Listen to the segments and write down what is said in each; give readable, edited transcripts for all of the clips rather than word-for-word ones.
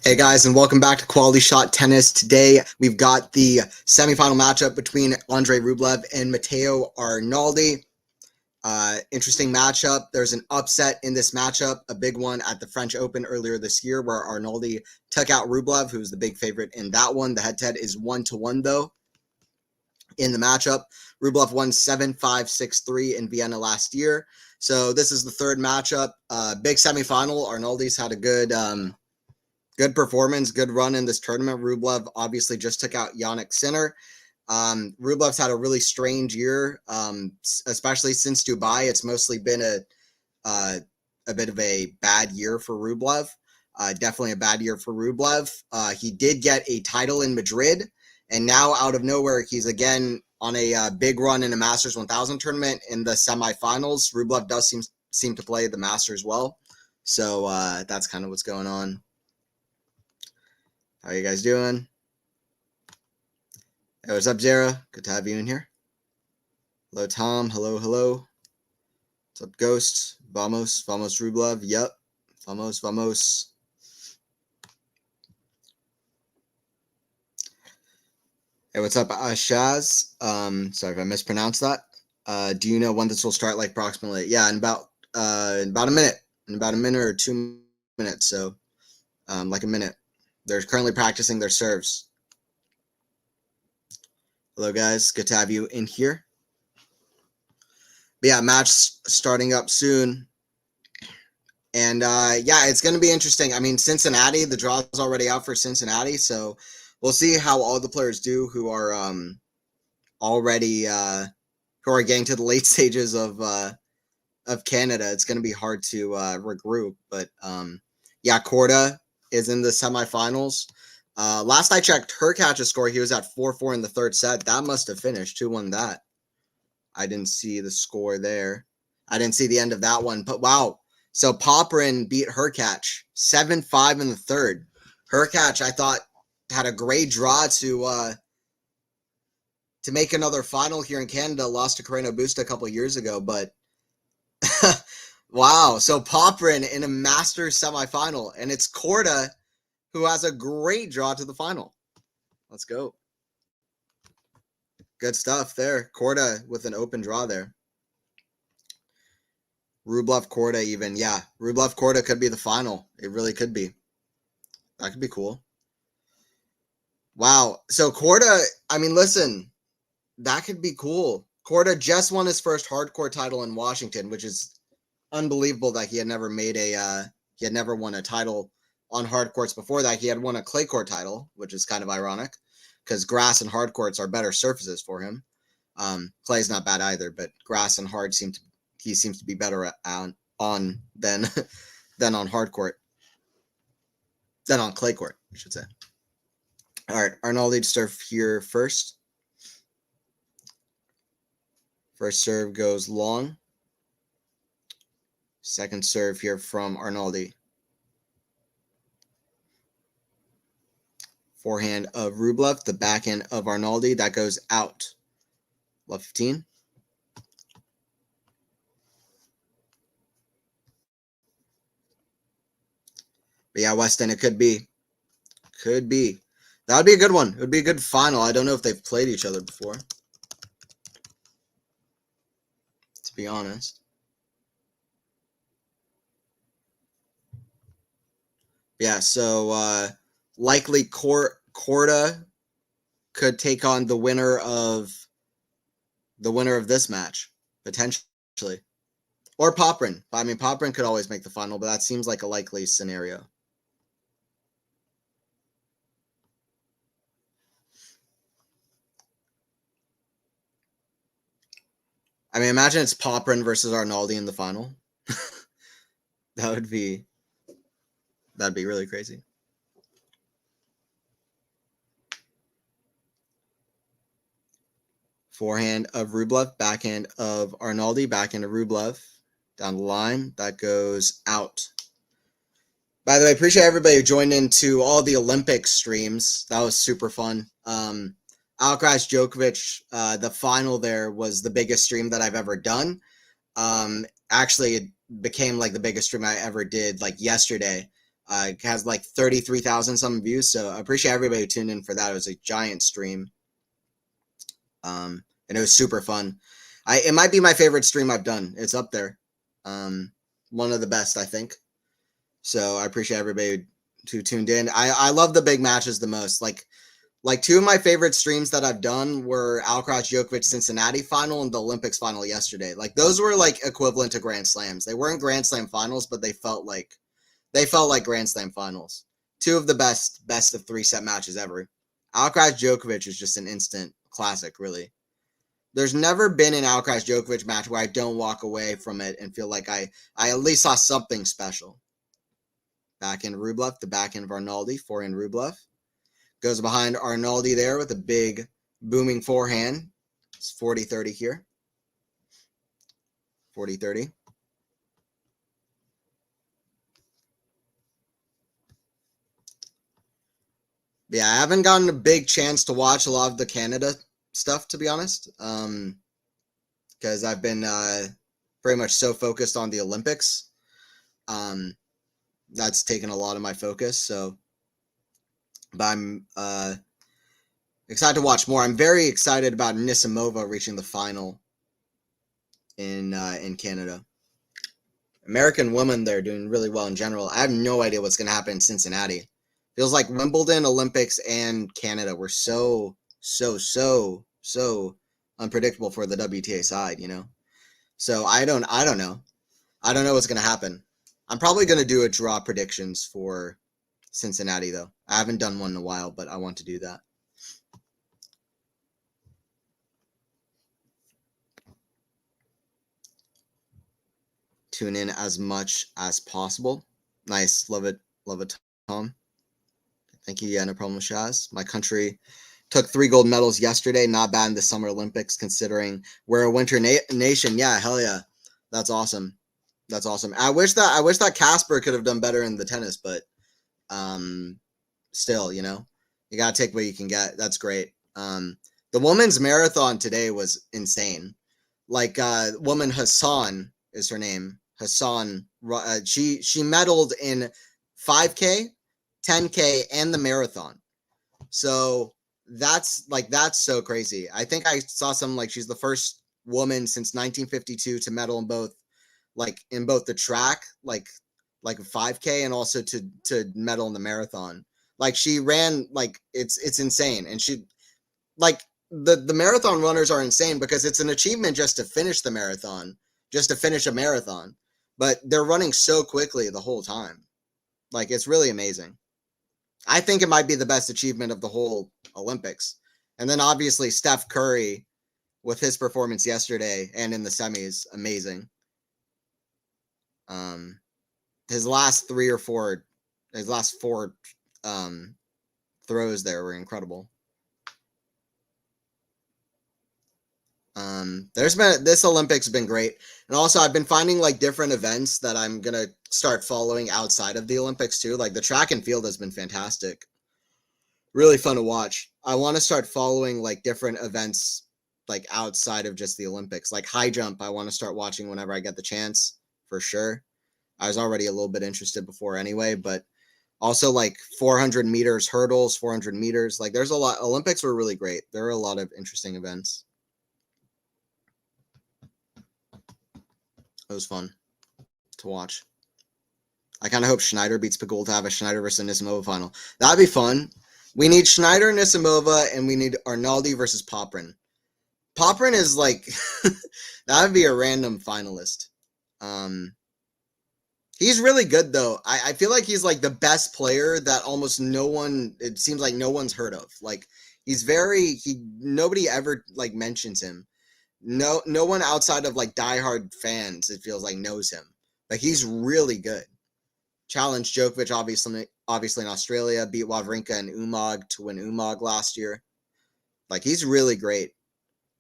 Hey guys, and welcome back to Quality Shot Tennis. Today we've got the semifinal matchup between Andrey Rublev and Matteo Arnaldi. Interesting matchup. There's an upset in this matchup, a big one at the French Open earlier this year where Arnaldi took out Rublev, who's the big favorite in that one. The head-to-head is 1-1 though. In the matchup, Rublev won 7-5, 6-3 in Vienna last year. So this is the third matchup. Big semifinal. Arnaldi's had a good performance, good run in this tournament. Rublev obviously just took out Jannik Sinner. Rublev's had a really strange year, especially since Dubai. It's mostly been a bit of a bad year for Rublev. Definitely a bad year for Rublev. He did get a title in Madrid, and now out of nowhere, he's again on a big run in a Masters 1000 tournament in the semifinals. Rublev does seem to play the Masters well, so that's kind of what's going on. How are you guys doing? Hey, what's up, Zara? Good to have you in here. Hello, Tom. Hello. What's up, Ghost? Vamos Rublev. Yep. Vamos. Hey, what's up, Shaz? Sorry if I mispronounced that. Do you know when this will start, like, approximately? Yeah, in about a minute. In about a minute or 2 minutes, so like a minute. They're currently practicing their serves. Hello, guys. Good to have you in here. But yeah, match starting up soon. And yeah, it's going to be interesting. I mean, Cincinnati, the draw's already out for Cincinnati, so we'll see how all the players do who are already who are getting to the late stages of Canada. It's going to be hard to regroup, but yeah, Korda is in the semifinals. Last I checked, Hurkacz's score, he was at 4-4 in the third set. That must have finished 2-1 that. I didn't see the score there. I didn't see the end of that one, but wow. So Popyrin beat Hurkacz 7-5 in the third. Hurkacz, I thought, had a great draw to make another final here in Canada. Lost to Carreno Busta a couple of years ago, but wow. So Popyrin in a Masters semifinal, and it's Korda who has a great draw to the final. Let's go. Good stuff there. Korda with an open draw there. Rublev Korda even. Yeah, Rublev Korda could be the final. It really could be. That could be cool. Wow. So Korda, I mean, listen, that could be cool. Korda just won his first hardcourt title in Washington, which is unbelievable that he had never won a title on hard courts before that. He had won a clay court title, which is kind of ironic because grass and hard courts are better surfaces for him. Clay's not bad either, but grass and hard he seems to be better on than on hard court, than on clay court, I should say. All right, Arnaldi to serve here first. First serve goes long. Second serve here from Arnaldi. Forehand of Rublev, the backhand of Arnaldi, that goes out. Love 15. But yeah, Weston, it could be. Could be. That would be a good one. It would be a good final. I don't know if they've played each other before, to be honest. Yeah, so likely Korda could take on the winner of this match, potentially. Or Popyrin. I mean, Popyrin could always make the final, but that seems like a likely scenario. I mean, imagine it's Popyrin versus Arnaldi in the final. That'd be really crazy. Forehand of Rublev, backhand of Arnaldi, backhand of Rublev. Down the line, that goes out. By the way, appreciate everybody who joined into all the Olympic streams. That was super fun. Alcaraz Djokovic, the final there was the biggest stream that I've ever done. Actually, it became like the biggest stream I ever did like yesterday. It has like 33,000 some views, so I appreciate everybody who tuned in for that. It was a giant stream, and it was super fun. It might be my favorite stream I've done. It's up there, one of the best, I think. So I appreciate everybody who tuned in. I love the big matches the most. Like two of my favorite streams that I've done were Alcaraz Djokovic Cincinnati final and the Olympics final yesterday. Like those were like equivalent to Grand Slams. They weren't Grand Slam finals, but they felt like Grand Slam finals. Two of the best of 3 set matches ever. Alcaraz Djokovic is just an instant classic, really. There's never been an Alcaraz Djokovic match where I don't walk away from it and feel like I at least saw something special. Backhand Rublev, the backhand of Arnaldi, forehand Rublev. Goes behind Arnaldi there with a big booming forehand. It's 40-30 here. 40-30. Yeah, I haven't gotten a big chance to watch a lot of the Canada stuff, to be honest, because I've been very much so focused on the Olympics. That's taken a lot of my focus, so but I'm excited to watch more. I'm very excited about Nisimova reaching the final in Canada. American women, they're doing really well in general. I have no idea what's going to happen in Cincinnati. Feels like Wimbledon, Olympics, and Canada were so unpredictable for the WTA side, you know? So I don't know. I don't know what's going to happen. I'm probably going to do a draw predictions for Cincinnati, though. I haven't done one in a while, but I want to do that. Tune in as much as possible. Nice. Love it, Tom. Thank you. Yeah, no problem, Shaz. My country took 3 gold medals yesterday. Not bad in the Summer Olympics, considering we're a winter nation. Yeah, hell yeah. That's awesome. That's awesome. I wish that Casper could have done better in the tennis, but still, you know, you gotta take what you can get. That's great. The women's marathon today was insane. Like woman Hassan is her name. Hassan. She medaled in 5K, 10K, and the marathon. So that's so crazy. I think I saw some like she's the first woman since 1952 to medal in both the track, like a 5K, and also to medal in the marathon. Like she ran like it's insane, and she like the marathon runners are insane because it's an achievement just to finish the marathon, just to finish a marathon, but they're running so quickly the whole time. Like it's really amazing. I think it might be the best achievement of the whole Olympics. And then obviously Steph Curry with his performance yesterday and in the semis, amazing. His last 4 throws there were incredible. This Olympics has been great. And also I've been finding like different events that I'm going to start following outside of the Olympics too. Like the track and field has been fantastic. Really fun to watch. I want to start following like different events like outside of just the Olympics. Like high jump, I want to start watching whenever I get the chance, for sure. I was already a little bit interested before anyway, but also like 400 meters hurdles, 400 meters. Like there's a lot. Olympics were really great. There are a lot of interesting events. It was fun to watch. I kind of hope Schneider beats Pegula to have a Schneider versus Nisimova final. That'd be fun. We need Schneider, Nisimova, and we need Arnaldi versus Poprin. Poprin is like, that would be a random finalist. He's really good, though. I feel like he's like the best player that almost no one, it seems like no one's heard of. Like, nobody ever like mentions him. No one outside of like diehard fans, it feels like, knows him. But he's really good. Challenged Djokovic, obviously in Australia, beat Wawrinka and Umag to win Umag last year. Like, he's really great.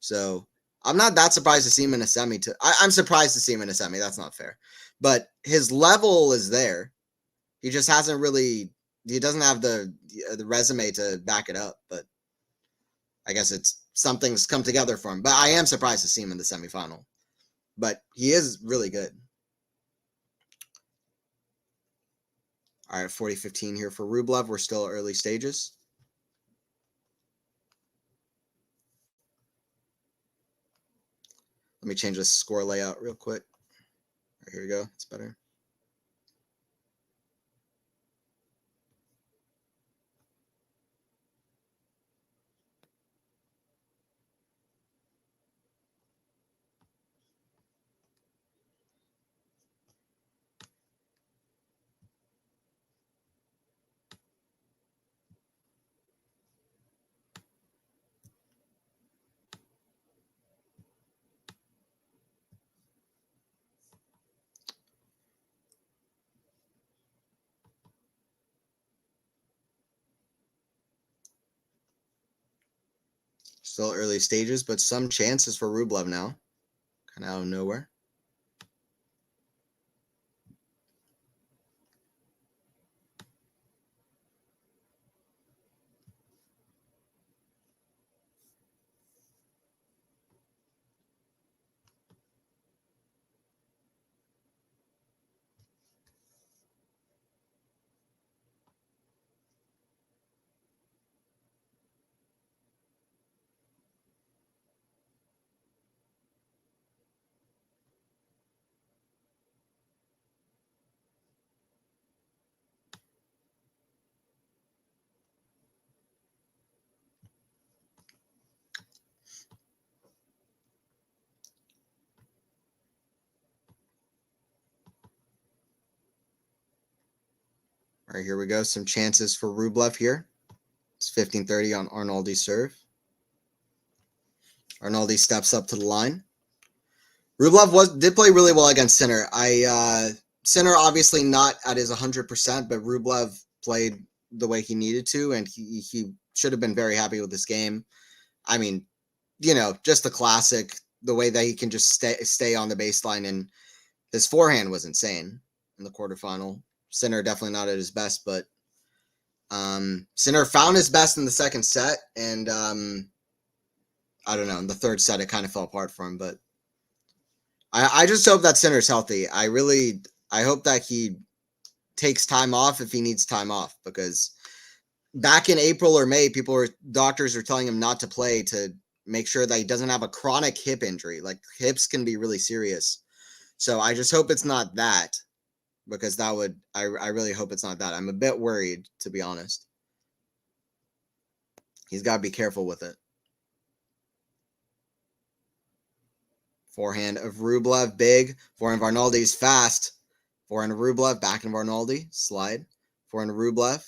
So I'm not that surprised to see him in a semi. I'm surprised to see him in a semi. That's not fair. But his level is there. He just hasn't really. He doesn't have the resume to back it up. But I guess something's come together for him. But I am surprised to see him in the semifinal. But he is really good. All right, 40-15 here for Rublev. We're still early stages. Let me change the score layout real quick. All right, here we go. It's better. Still early stages, but some chances for Rublev now. Kind of out of nowhere. All right, here we go. Some chances for Rublev here. It's 15-30 on Arnaldi's serve. Arnaldi steps up to the line. Rublev did play really well against Sinner. Sinner obviously not at his 100%, but Rublev played the way he needed to, and he should have been very happy with this game. I mean, you know, just the classic, the way that he can just stay on the baseline, and his forehand was insane in the quarterfinal. Sinner definitely not at his best, but Sinner found his best in the second set, and I don't know, in the third set it kind of fell apart for him, but I just hope that Sinner's healthy. I hope that he takes time off if he needs time off, because back in April or May, doctors are telling him not to play to make sure that he doesn't have a chronic hip injury. Like, hips can be really serious. So I just hope it's not that, because I really hope it's not that. I'm a bit worried, to be honest. He's got to be careful with it. Forehand of Rublev, big. Forehand of Arnaldi's fast. Forehand of Rublev, back into Arnaldi, slide. Forehand of Rublev,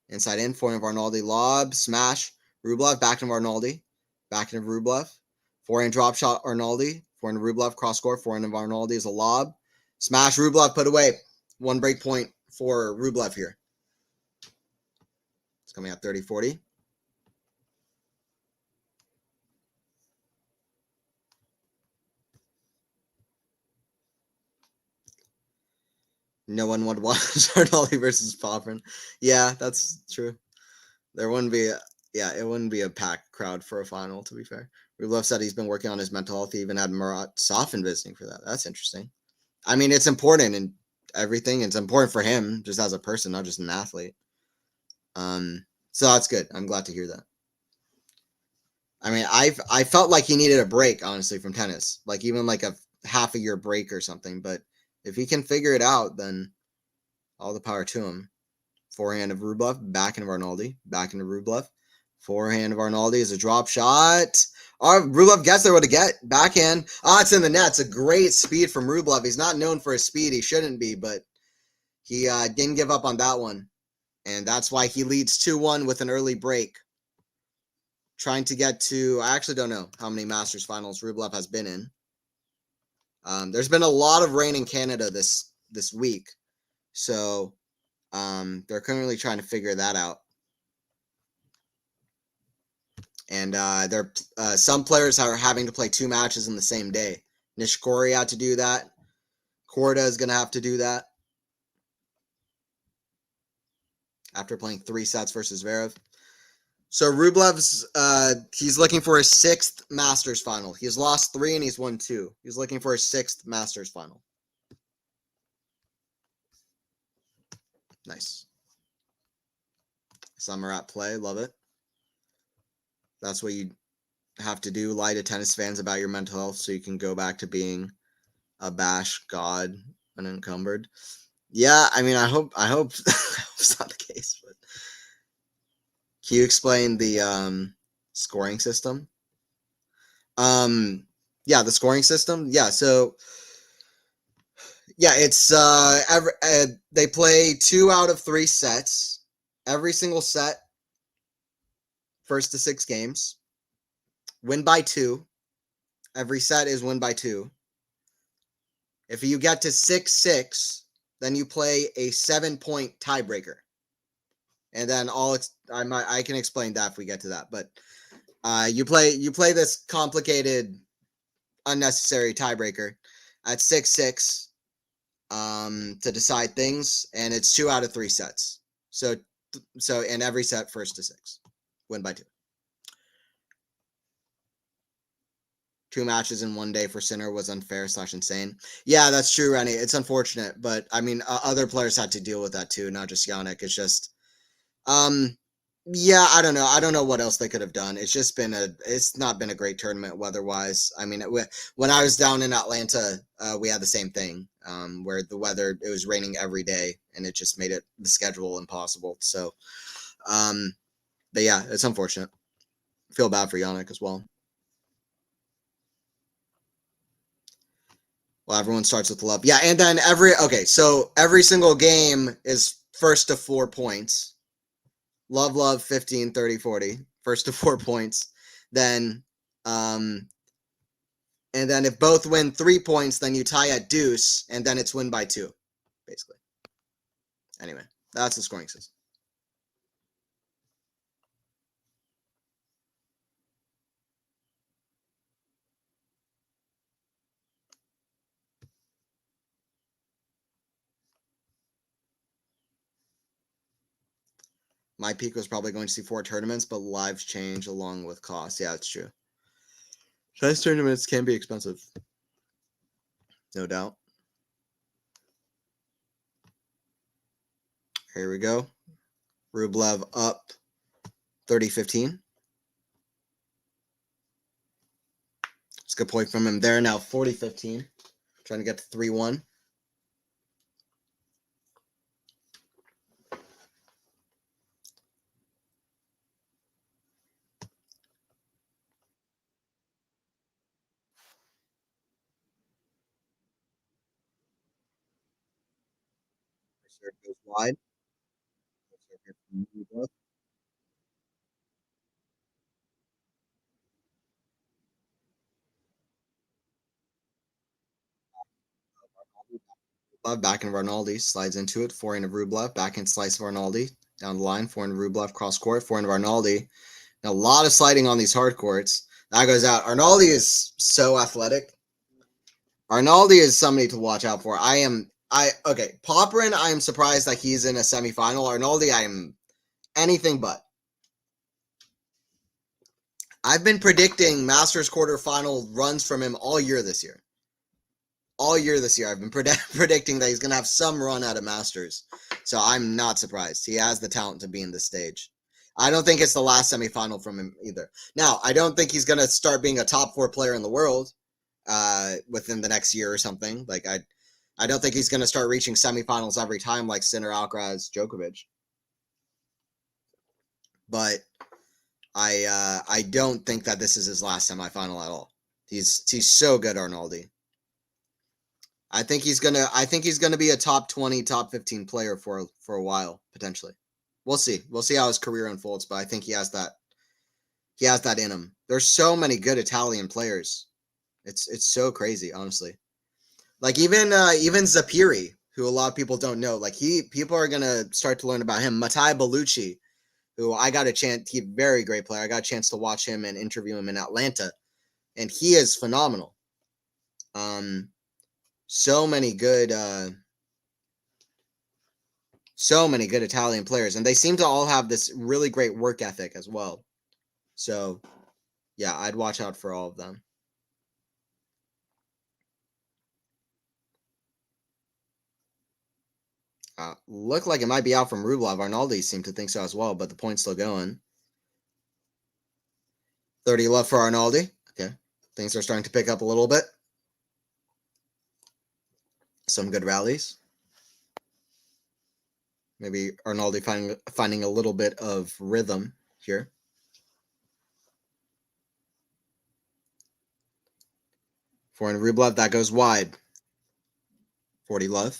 inside in. Forehand of Arnaldi, lob, smash. Rublev, back into Arnaldi, back into Rublev. Forehand drop shot Arnaldi. Forehand of Rublev, cross court. Forehand of Arnaldi is a lob. Smash, Rublev, put away. One break point for Rublev here. It's coming at 30-40. No one would watch Arnaldi versus Poprin. Yeah, that's true. There wouldn't be it wouldn't be a packed crowd for a final, to be fair. Rublev said he's been working on his mental health. He even had Murat Safin visiting for that. That's interesting. I mean, it's important in everything. It's important for him just as a person, not just an athlete. So that's good. I'm glad to hear that. I mean, I felt like he needed a break, honestly, from tennis. Like, even like a half a year break or something. But if he can figure it out, then all the power to him. Forehand of Rublev, back into Arnaldi, back into Rublev. Forehand of Arnaldi is a drop shot. Rublev gets there with a get. Backhand. It's in the net. It's a great speed from Rublev. He's not known for his speed. He shouldn't be, but he didn't give up on that one. And that's why he leads 2-1 with an early break. Trying to get to, I actually don't know how many Masters finals Rublev has been in. There's been a lot of rain in Canada this week. So they're currently trying to figure that out. And some players are having to play 2 matches in the same day. Nishikori had to do that. Korda is going to have to do that after playing 3 sets versus Zverev. So Rublev's he's looking for his 6th Masters final. He's lost 3 and he's won 2. He's looking for his 6th Masters final. Nice. Summer at play. Love it. That's what you have to do. Lie to tennis fans about your mental health so you can go back to being a bash god unencumbered. Yeah, I mean, I hope it's not the case. But can you explain the scoring system? Yeah, the scoring system. Yeah, so yeah, it's they play 2 out of 3 sets. Every single set, first to 6 games. Win by 2. Every set is win by 2. If you get to 6-6, then you play a 7-point tiebreaker. And then I can explain that if we get to that. But you play this complicated, unnecessary tiebreaker at 6-6 to decide things, and it's 2 out of 3 sets. So in every set, first to 6, win by 2. 2 matches in 1 day for Sinner was unfair / insane. Yeah, that's true, Rennie. It's unfortunate, but I mean, other players had to deal with that too, not just Yannick. It's just, yeah, I don't know. I don't know what else they could have done. It's not been a great tournament weather-wise. I mean, when I was down in Atlanta, we had the same thing, where the weather, it was raining every day, and it just made the schedule impossible. So, but yeah, it's unfortunate. I feel bad for Yannick as well. Well, everyone starts with love. Yeah, and then so every single game is first to 4 points. Love, 15, 30, 40. First to 4 points. Then, and then if both win 3 points, then you tie at deuce, and then it's win by 2, basically. Anyway, that's the scoring system. My peak was probably going to see 4 tournaments, but lives change along with costs. Yeah, it's true. Tennis tournaments can be expensive. No doubt. Here we go. Rublev up 30-15. It's a good point from him there. Now 40-15. Trying to get to 3-1. Serve goes wide. Rublev back in Arnaldi, slides into it, forehand of Rublev, backhand slice of Arnaldi, down the line, forehand of Rublev, cross court, forehand of Arnaldi. Now, a lot of sliding on these hard courts. That goes out. Arnaldi is so athletic. Arnaldi is somebody to watch out for. Popperin, I am surprised that he's in a semifinal. Arnaldi, I am anything but. I've been predicting Masters quarterfinal runs from him all year this year. All year this year, I've been predicting that he's going to have some run out of Masters. So I'm not surprised. He has the talent to be in this stage. I don't think it's the last semifinal from him either. Now, I don't think he's going to start being a top 4 player in the world within the next year or something. Like, I don't think he's going to start reaching semifinals every time like Sinner, Alcaraz, Djokovic. But I don't think that this is his last semifinal at all. He's so good, Arnaldi. I think he's gonna be a top 20, top 15 player for a while, potentially. We'll see. We'll see how his career unfolds, but I think he has that in him. There's so many good Italian players. It's so crazy, honestly. Like even Zapiri, who a lot of people don't know. Like people are gonna start to learn about him. Matteo Bellucci, who I got a chance, he's a very great player. I got a chance to watch him and interview him in Atlanta, and he is phenomenal. So many good Italian players, and they seem to all have this really great work ethic as well. So, yeah, I'd watch out for all of them. Looked like it might be out from Rublev. Arnaldi seemed to think so as well, but the point's still going. 30 left for Arnaldi. Okay. Things are starting to pick up a little bit. Some good rallies. Maybe Arnaldi finding a little bit of rhythm here. Forehand Rublev, that goes wide. 40 love.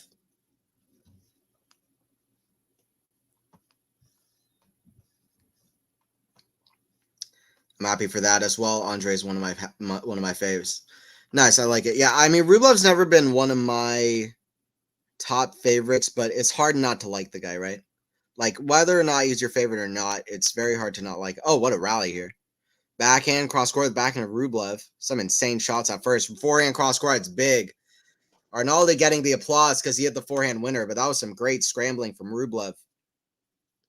I'm happy for that as well. Andrey's one of my faves. Nice, I like it. Yeah, I mean Rublev's never been one of my top favorites, but it's hard not to like the guy, right? Like whether or not he's your favorite or not, it's very hard to not like. Oh, what a rally here! Backhand cross court, backhand of Rublev. Some insane shots at first. Forehand cross court, it's big. Arnaldi getting the applause because he hit the forehand winner, but that was some great scrambling from Rublev.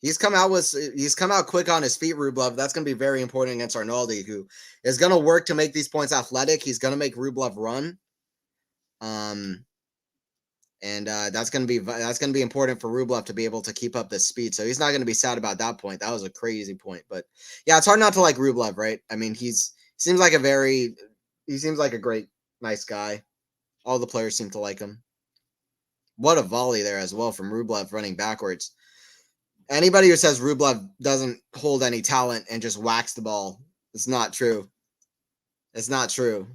He's come out quick on his feet, Rublev. That's going to be very important against Arnaldi, who is going to work to make these points athletic. He's going to make Rublev run. That's going to be important for Rublev to be able to keep up this speed. So he's not going to be sad about that point. That was a crazy point, but yeah, it's hard not to like Rublev, right? I mean, he seems like a great, nice guy. All the players seem to like him. What a volley there as well from Rublev running backwards. Anybody who says Rublev doesn't hold any talent and just whacks the ball, it's not true. It's not true.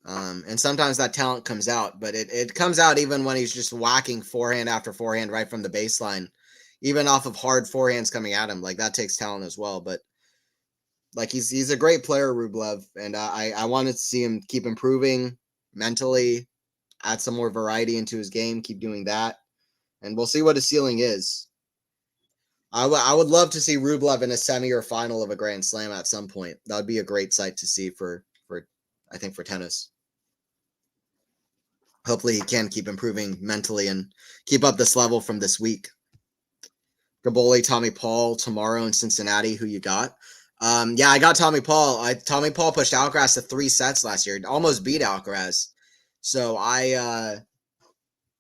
And sometimes that talent comes out, but it comes out even when he's just whacking forehand after forehand right from the baseline, even off of hard forehands coming at him. Like that takes talent as well. But like he's a great player, Rublev, and I wanted to see him keep improving mentally, add some more variety into his game, keep doing that, and we'll see what his ceiling is. I would love to see Rublev in a semi or final of a Grand Slam at some point. That would be a great sight to see for I think for tennis. Hopefully he can keep improving mentally and keep up this level from this week. Gaboli, Tommy Paul tomorrow in Cincinnati. Who you got? Yeah, I got Tommy Paul. Tommy Paul pushed Alcaraz to 3 sets last year. Almost beat Alcaraz. So I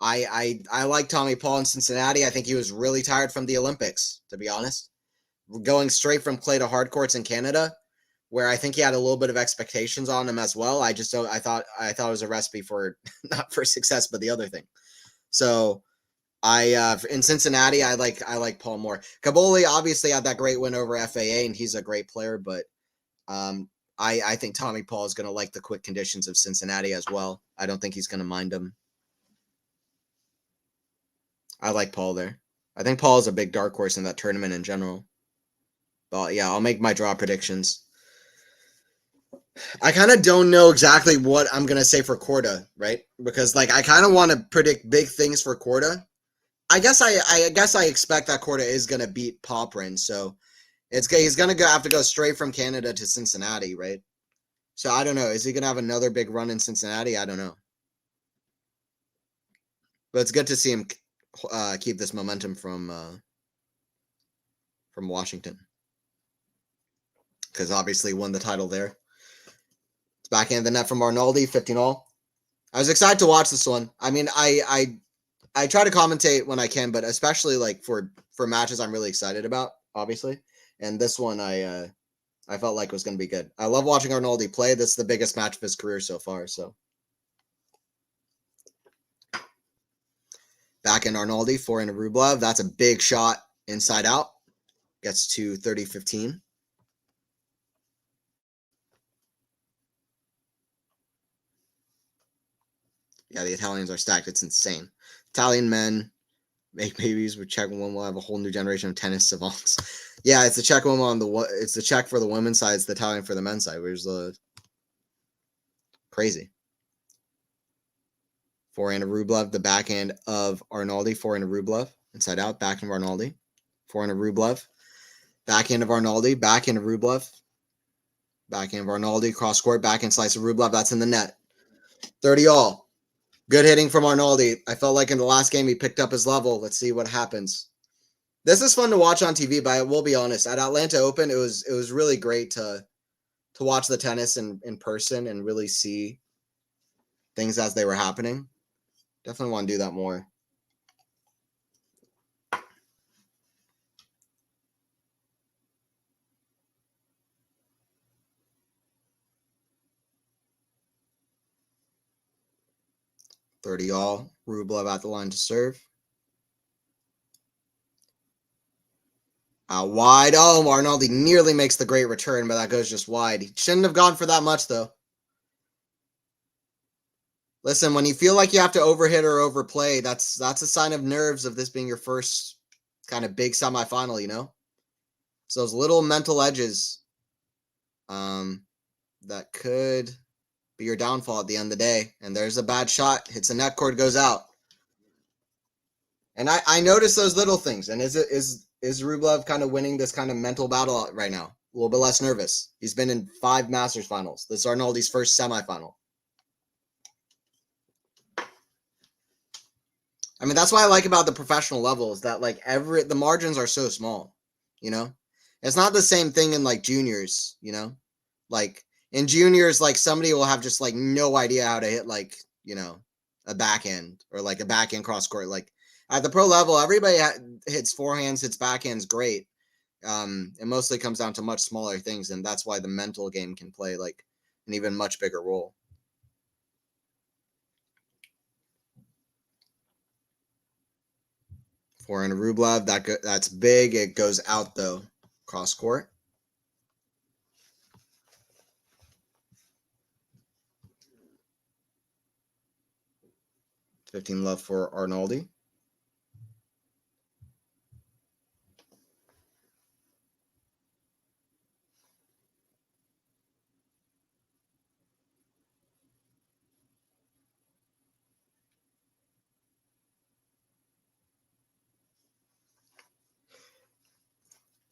like Tommy Paul in Cincinnati. I think he was really tired from the Olympics, to be honest. Going straight from clay to hard courts in Canada, where I think he had a little bit of expectations on him as well. I thought it was a recipe for not for success, but the other thing. So in Cincinnati, I like Paul more. Gaboli obviously had that great win over FAA, and he's a great player, but I think Tommy Paul is going to like the quick conditions of Cincinnati as well. I don't think he's going to mind them. I like Paul there. I think Paul is a big dark horse in that tournament in general. But yeah, I'll make my draw predictions. I kind of don't know exactly what I'm going to say for Korda, right? Because like I kind of want to predict big things for Korda. I guess I expect that Korda is going to beat Poprin, so he's going to have to go straight from Canada to Cincinnati, right? So I don't know. Is he going to have another big run in Cincinnati? I don't know. But it's good to see him keep this momentum from Washington, because obviously he won the title there. It's backhand the net from Arnaldi, 15-all. I was excited to watch this one. I mean, I try to commentate when I can, but especially like for matches I'm really excited about, obviously. And this one I felt like was going to be good. I love watching Arnaldi play. This is the biggest match of his career so far. So backhand Arnaldi, forehand Rublev. That's a big shot inside out. Gets to 30-15. Yeah, the Italians are stacked. It's insane. Italian men make babies with Czech women. We'll have a whole new generation of tennis savants. Yeah, it's the Czech woman it's the Czech for the women's side, it's the Italian for the men's side, which is crazy. Forehand of Rublev, the backhand of Arnaldi, forehand of Rublev, inside out, backhand of Arnaldi, forehand of Rublev, backhand of Arnaldi, backhand of Rublev, backhand of Arnaldi, cross court, backhand slice of Rublev, that's in the net. 30-all. Good hitting from Arnaldi. I felt like in the last game he picked up his level. Let's see what happens. This is fun to watch on TV, but I will be honest. At Atlanta Open, it was really great to watch the tennis in person and really see things as they were happening. Definitely want to do that more. $30 all. Rublev at the line to serve. Out wide. Oh, Arnaldi nearly makes the great return, but that goes just wide. He shouldn't have gone for that much, though. Listen, when you feel like you have to overhit or overplay, that's a sign of nerves of this being your first kind of big semifinal, you know? It's those little mental edges that could be your downfall at the end of the day. And there's a bad shot. Hits a net cord, goes out. And I notice those little things. And is Rublev kind of winning this kind of mental battle right now? A little bit less nervous. He's been in 5 Masters finals. This is Arnaldi's first semifinal. I mean, that's what I like about the professional level is that like the margins are so small, you know? It's not the same thing in like juniors, you know? Like in juniors, like somebody will have just like no idea how to hit like, you know, a backhand or like a backhand cross court. Like at the pro level, everybody hits forehands, hits backhands great. It mostly comes down to much smaller things, and that's why the mental game can play like an even much bigger role. Forehand to Rublev, that's big. It goes out though, cross court. $15 love for Arnaldi.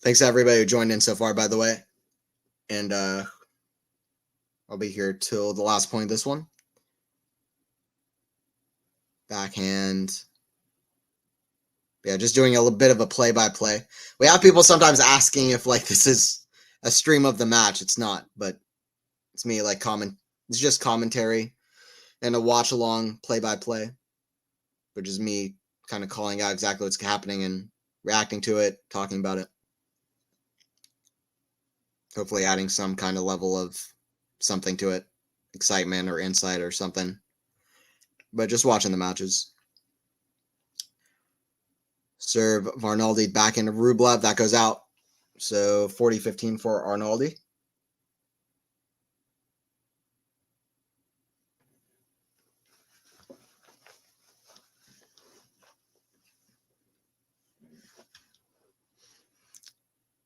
Thanks to everybody who joined in so far, by the way. And I'll be here till the last point of this one. Backhand. Yeah, just doing a little bit of a play-by-play. We have people sometimes asking if like this is a stream of the match. It's not, but it's me like it's just commentary and a watch-along play-by-play, which is me kind of calling out exactly what's happening and reacting to it, talking about it. Hopefully adding some kind of level of something to it, excitement or insight or something. But just watching the matches. Serve of Arnaldi back into Rublev. That goes out. So 40-15 for Arnaldi.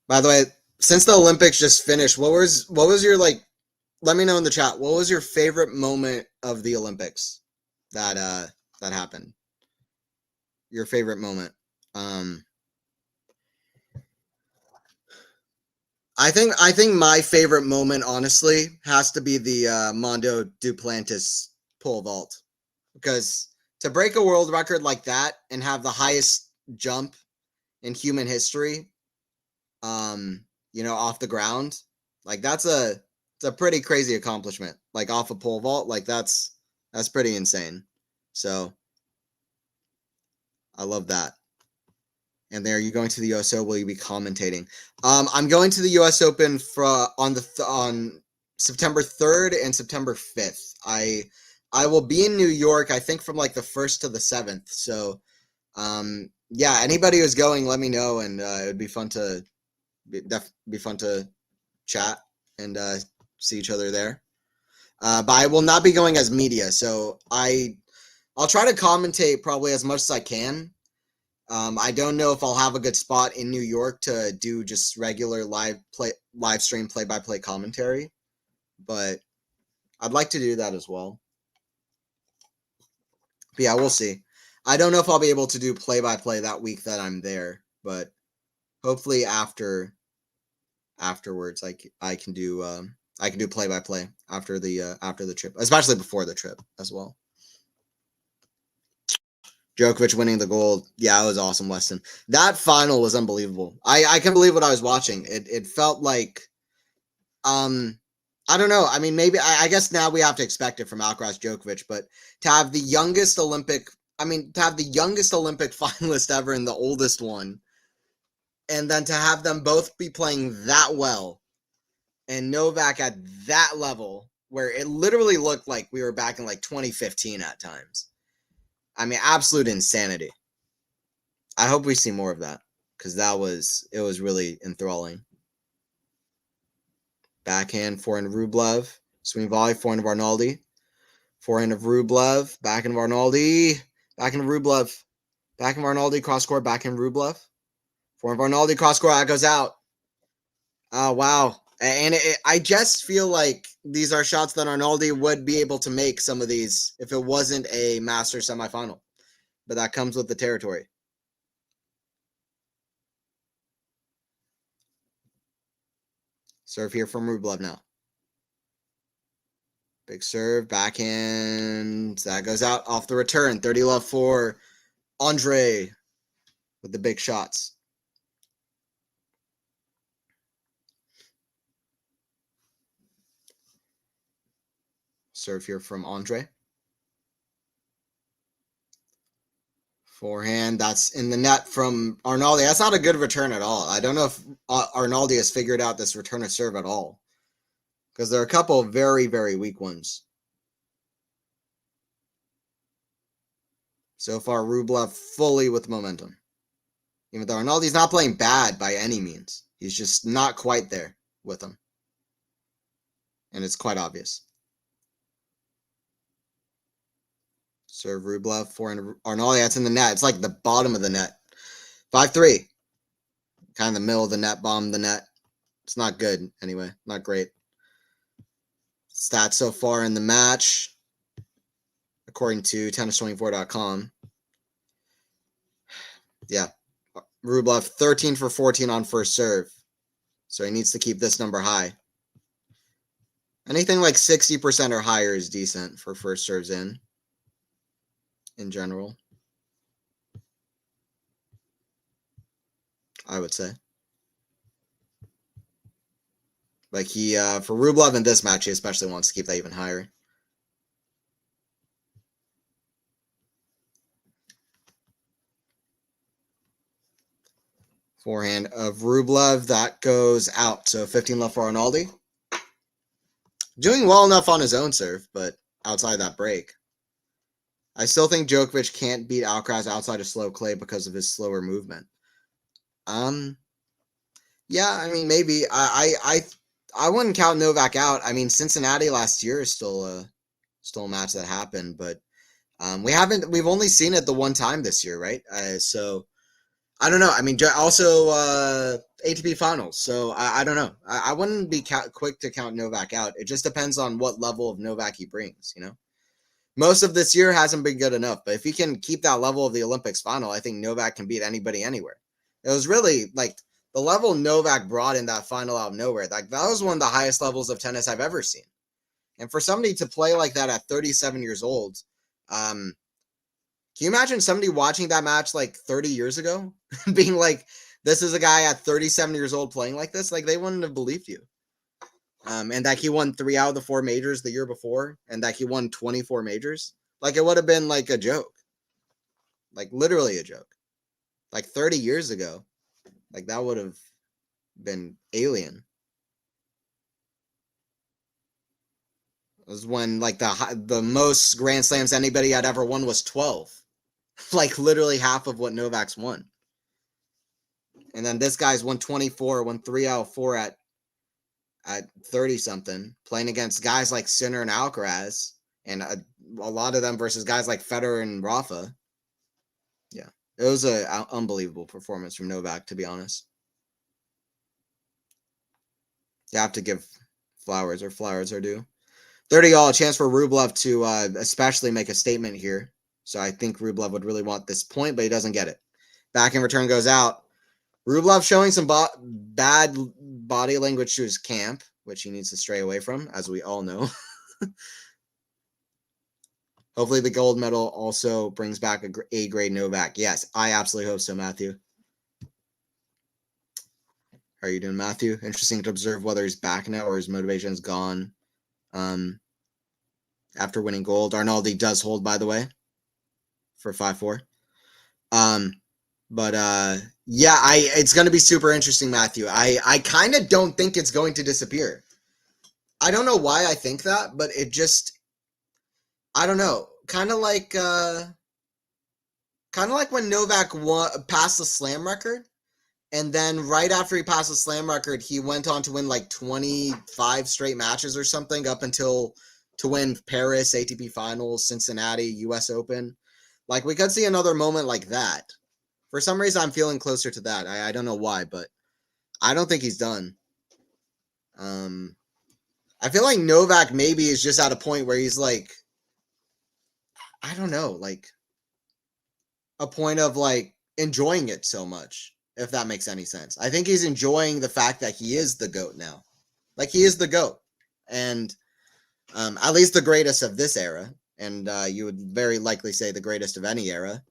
By the way, since the Olympics just finished, what was your like? Let me know in the chat. What was your favorite moment of the Olympics that happened? Your favorite moment. I think my favorite moment, honestly, has to be the Mondo Duplantis pole vault, because to break a world record like that and have the highest jump in human history, you know, off the ground, like it's a pretty crazy accomplishment. Like off a pole vault, like that's pretty insane. So I love that. And there, you going to the U.S. Open? Will you be commentating? I'm going to the U.S. Open on September 3rd and September 5th. I will be in New York, I think, from like the 1st to the 7th. So, yeah, anybody who's going, let me know, and it would be fun to chat and see each other there. But I will not be going as media, so I'll try to commentate probably as much as I can. I don't know if I'll have a good spot in New York to do just regular live stream play-by-play commentary, but I'd like to do that as well. But yeah, we'll see. I don't know if I'll be able to do play-by-play that week that I'm there, but hopefully afterwards I can do play-by-play after the trip, especially before the trip as well. Djokovic winning the gold. Yeah, it was awesome, Weston. That final was unbelievable. I can't believe what I was watching. It felt like, I don't know. I mean, maybe, I guess now we have to expect it from Alcaraz Djokovic, but to have the youngest Olympic I mean, to have the youngest Olympic finalist ever and the oldest one, and then to have them both be playing that well, and Novak at that level, where it literally looked like we were back in like 2015 at times. I mean, absolute insanity. I hope we see more of that, because it was really enthralling. Backhand, forehand of Rublev. Swing volley, forehand of Arnaldi. Forehand of Rublev. Backhand of Arnaldi. Backhand of Rublev. Backhand of Arnaldi, cross court, backhand of Rublev. Forehand of Arnaldi, cross court, that goes out. Oh, wow. And I just feel like these are shots that Arnaldi would be able to make, some of these, if it wasn't a Masters semifinal. But that comes with the territory. Serve here from Rublev now. Big serve, backhand. That goes out off the return. 30 love for Andrey with the big shots. Serve here from Andrey. Forehand, that's in the net from Arnaldi. That's not a good return at all. I don't know if Arnaldi has figured out this return of serve at all, because there are a couple of very, very weak ones. So far, Rublev fully with momentum. Even though Arnaldi's not playing bad by any means. He's just not quite there with him. And it's quite obvious. Serve Rublev, forehand Arnaldi, that's in the net. It's like the bottom of the net. 5-3. Kind of the middle of the net, bottom of the net. It's not good anyway. Not great. Stats so far in the match, according to tennis24.com. Yeah. Rublev 13 for 14 on first serve. So he needs to keep this number high. Anything like 60% or higher is decent for first serves in general, I would say. Like for Rublev in this match, he especially wants to keep that even higher. Forehand of Rublev, that goes out. So 15 left for Arnaldi. Doing well enough on his own serve, but outside that break. I still think Djokovic can't beat Alcaraz outside of slow clay because of his slower movement. Yeah, I mean, maybe. I wouldn't count Novak out. I mean, Cincinnati last year is still a match that happened, but we've only seen it the one time this year, right? So I don't know. I mean, also ATP finals. So I don't know. I wouldn't be quick to count Novak out. It just depends on what level of Novak he brings, you know? Most of this year hasn't been good enough, but if he can keep that level of the Olympics final, I think Novak can beat anybody anywhere. It was really like the level Novak brought in that final out of nowhere. Like that was one of the highest levels of tennis I've ever seen. And for somebody to play like that at 37 years old, can you imagine somebody watching that match like 30 years ago being like, this is a guy at 37 years old playing like this? Like they wouldn't have believed you. And that he won 3 out of the 4 majors the year before, and that he won 24 majors. Like it would have been like a joke. Like literally a joke. Like 30 years ago. Like that would have been alien. It was when like the most Grand Slams anybody had ever won was 12. Like literally half of what Novak's won. And then this guy's won 24, won 3 out of 4 at 30-something, playing against guys like Sinner and Alcaraz, and a lot of them versus guys like Federer and Rafa. Yeah, it was an unbelievable performance from Novak, to be honest. You have to give flowers are due. 30-all, a chance for Rublev to especially make a statement here. So I think Rublev would really want this point, but he doesn't get it. Back in return goes out. Rublev showing some bad body language to his camp, which he needs to stray away from, as we all know. Hopefully the gold medal also brings back a A-grade Novak. Yes, I absolutely hope so, Matthew. How are you doing, Matthew? Interesting to observe whether he's back now or his motivation's gone. After winning gold. Arnaldi does hold, by the way. for 5-4. But yeah, it's going to be super interesting, Matthew. I kind of don't think it's going to disappear. I don't know why I think that, but it just, I don't know. Kind of like when Novak passed the slam record, and then right after he passed the slam record, he went on to win like 25 straight matches or something up until to win Paris, ATP Finals, Cincinnati, US Open. Like, we could see another moment like that. For some reason, I'm feeling closer to that. I don't know why, but I don't think he's done. I feel like Novak maybe is just at a point where he's like, I don't know, like a point of like enjoying it so much, if that makes any sense. I think he's enjoying the fact that he is the GOAT now. Like, he is the GOAT. And at least the greatest of this era. And you would very likely say the greatest of any era.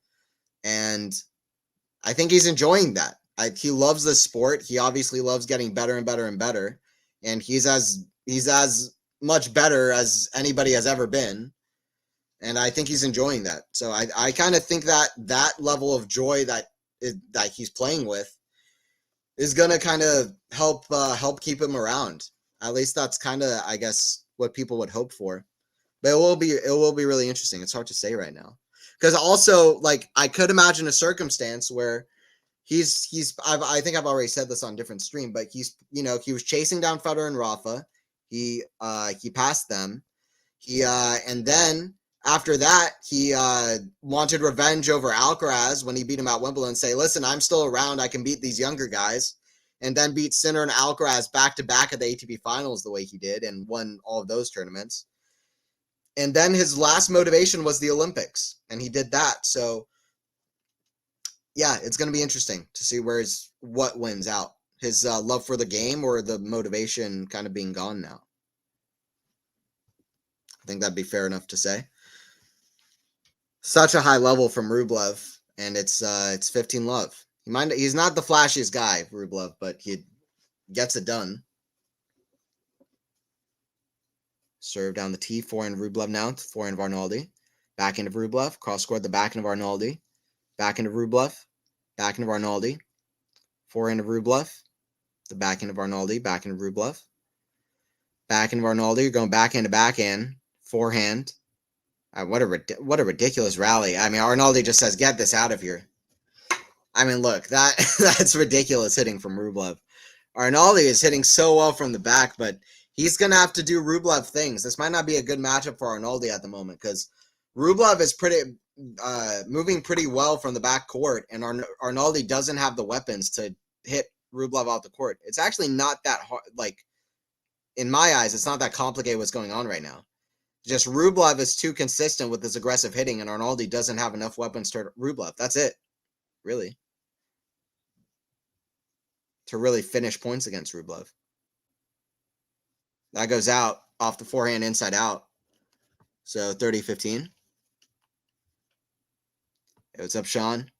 And I think he's enjoying that. He loves the sport. He obviously loves getting better and better and better. And he's as much better as anybody has ever been. And I think he's enjoying that. So I kind of think that level of joy that he's playing with is going to kind of help keep him around. At least that's kind of, I guess, what people would hope for. But it will be really interesting. It's hard to say right now. Because also, like, I could imagine a circumstance where I think I've already said this on different stream, but he was chasing down Federer and Rafa. He passed them. And then after that, he wanted revenge over Alcaraz when he beat him at Wimbledon, say, listen, I'm still around. I can beat these younger guys. And then beat Sinner and Alcaraz back-to-back at the ATP Finals the way he did and won all of those tournaments. And then his last motivation was the Olympics, and he did that. So, yeah, it's going to be interesting to see what wins out. His love for the game or the motivation kind of being gone now. I think that'd be fair enough to say. Such a high level from Rublev, and it's 15-love. He's not the flashiest guy, Rublev, but he gets it done. Serve down the tee, forehand of Rublev now, forehand of Arnaldi. Backhand of Rublev, cross-scored the backhand of Arnaldi. Backhand of Rublev, backhand of Arnaldi. Forehand of Rublev, the backhand of Arnaldi, backhand of Rublev. Backhand of Arnaldi, you're going backhand to backhand, forehand. What a ridiculous rally. I mean, Arnaldi just says, get this out of here. I mean, look, that's ridiculous hitting from Rublev. Arnaldi is hitting so well from the back, but he's going to have to do Rublev things. This might not be a good matchup for Arnaldi at the moment because Rublev is moving pretty well from the back court, and Arnaldi doesn't have the weapons to hit Rublev out the court. It's actually not that hard. Like, in my eyes, it's not that complicated what's going on right now. Just Rublev is too consistent with his aggressive hitting, and Arnaldi doesn't have enough weapons to Rublev. That's it, really, to really finish points against Rublev. That goes out off the forehand inside out. So 30-15. Hey, what's up, Sean?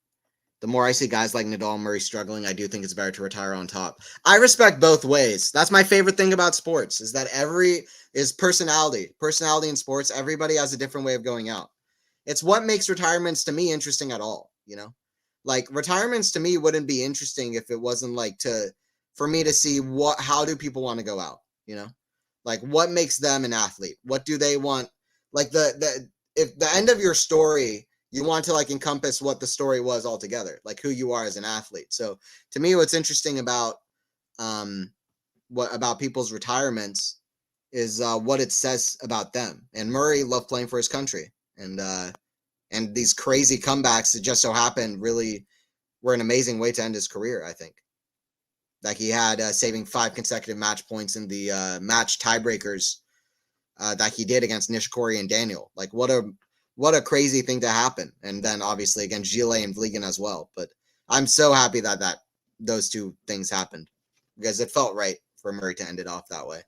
The more I see guys like Nadal and Murray struggling, I do think it's better to retire on top. I respect both ways. That's my favorite thing about sports, is that is personality. Personality in sports, everybody has a different way of going out. It's what makes retirements to me interesting at all, you know? Like, retirements to me wouldn't be interesting if it wasn't like for me to see how do people want to go out, you know? Like, what makes them an athlete? What do they want? Like, if the end of your story, you want to like encompass what the story was altogether, like who you are as an athlete. So to me, what's interesting about people's retirements is what it says about them. And Murray loved playing for his country, and these crazy comebacks that just so happened really were an amazing way to end his career. I think, like, he had saving 5 consecutive match points in the match tiebreakers that he did against Nishikori and Daniel. Like, what a crazy thing to happen. And then obviously against Gilles and Vliegen as well. But I'm so happy that those two things happened because it felt right for Murray to end it off that way.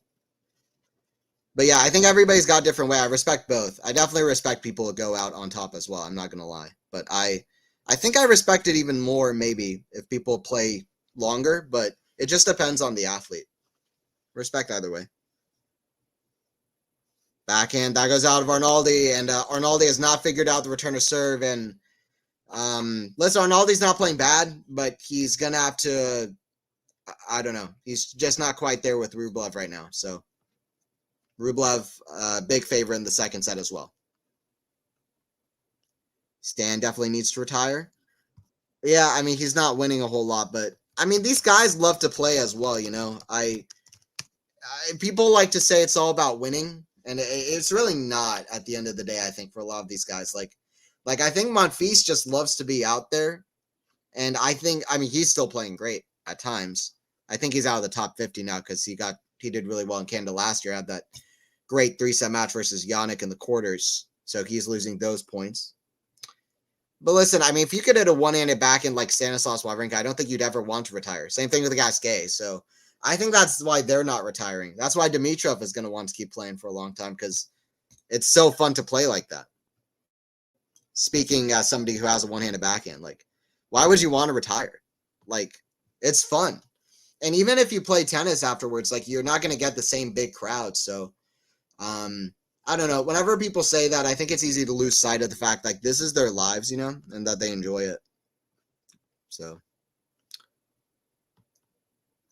But yeah, I think everybody's got a different way. I respect both. I definitely respect people who go out on top as well. I'm not going to lie. But I think I respect it even more maybe if people play longer, but it just depends on the athlete. Respect either way. Backhand, that goes out of Arnaldi, and Arnaldi has not figured out the return of serve, and Listen, Arnaldi's not playing bad, but he's going to have to, I don't know. He's just not quite there with Rublev right now. So Rublev, big favorite in the second set as well. Stan definitely needs to retire. Yeah, I mean, he's not winning a whole lot, but I mean, these guys love to play as well, you know. People like to say it's all about winning, and it's really not at the end of the day, I think, for a lot of these guys. Like I think Monfils just loves to be out there, and I mean, he's still playing great at times. I think he's out of the top 50 now because he did really well in Canada last year, had that great 3-set match versus Yannick in the quarters, so he's losing those points. But listen, I mean, if you could hit a one-handed backhand like Stanislas Wawrinka, I don't think you'd ever want to retire. Same thing with the Gasquet. So I think that's why they're not retiring. That's why Dimitrov is going to want to keep playing for a long time because it's so fun to play like that. Speaking as somebody who has a one-handed backhand, like, why would you want to retire? Like, it's fun. And even if you play tennis afterwards, like, you're not going to get the same big crowd. So, I don't know. Whenever people say that, I think it's easy to lose sight of the fact like this is their lives, you know, and that they enjoy it. So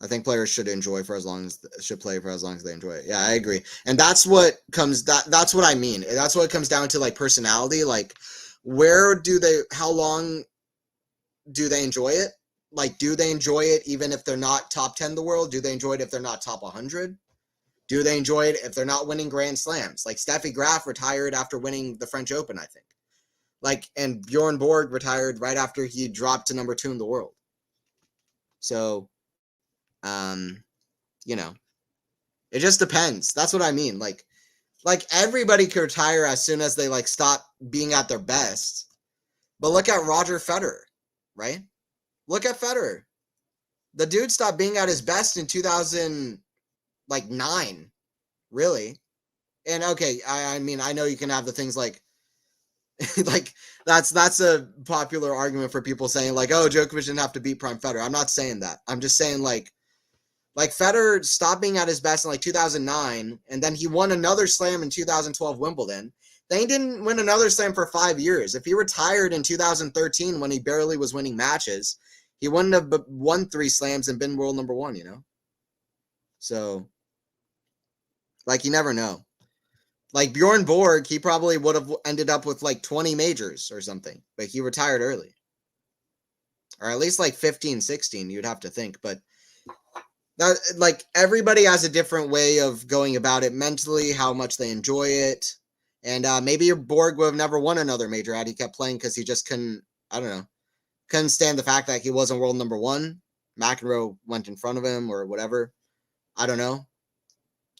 I think players should play for as long as they enjoy it. Yeah, I agree. And that's what I mean. That's what it comes down to, like, personality. Like, how long do they enjoy it? Like, do they enjoy it even if they're not top 10 in the world? Do they enjoy it if they're not top 100? Do they enjoy it if they're not winning Grand Slams? Like, Steffi Graf retired after winning the French Open, I think. Like, and Bjorn Borg retired right after he dropped to number 2 in the world. So, you know, it just depends. That's what I mean. Like everybody could retire as soon as they, like, stop being at their best. But look at Roger Federer, right? Look at Federer. The dude stopped being at his best in 2009, really. And okay, I mean, I know you can have the things like like that's a popular argument for people saying like, oh, Djokovic didn't have to beat prime Federer. I'm not saying that. I'm just saying like Federer stopped being at his best in like 2009, and then he won another slam in 2012 Wimbledon. Then he didn't win another slam for 5 years. If he retired in 2013 when he barely was winning matches, he wouldn't have won 3 slams and been world number 1, you know? So, like, you never know. Like, Bjorn Borg, he probably would have ended up with, like, 20 majors or something. But he retired early. Or at least, like, 15, 16, you'd have to think. But, that, like, everybody has a different way of going about it mentally, how much they enjoy it. And maybe Borg would have never won another major had he kept playing because he just couldn't, I don't know, couldn't stand the fact that he wasn't world number 1. McEnroe went in front of him or whatever. I don't know.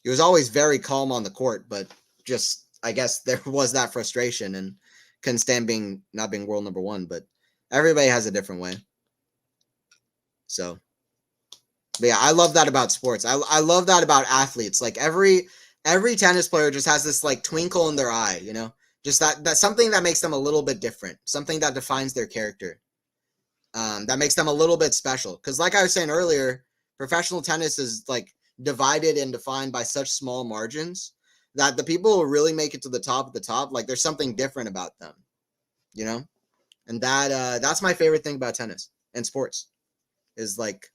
He was always very calm on the court, but just, I guess there was that frustration and couldn't stand not being world number 1. But everybody has a different way. So, but yeah, I love that about sports. I love that about athletes. Like every tennis player just has this like twinkle in their eye, you know, just that's something that makes them a little bit different, something that defines their character. That makes them a little bit special. Because like I was saying earlier, professional tennis is like divided and defined by such small margins that the people who really make it to the top of the top, like there's something different about them, you know? And that's my favorite thing about tennis and sports is like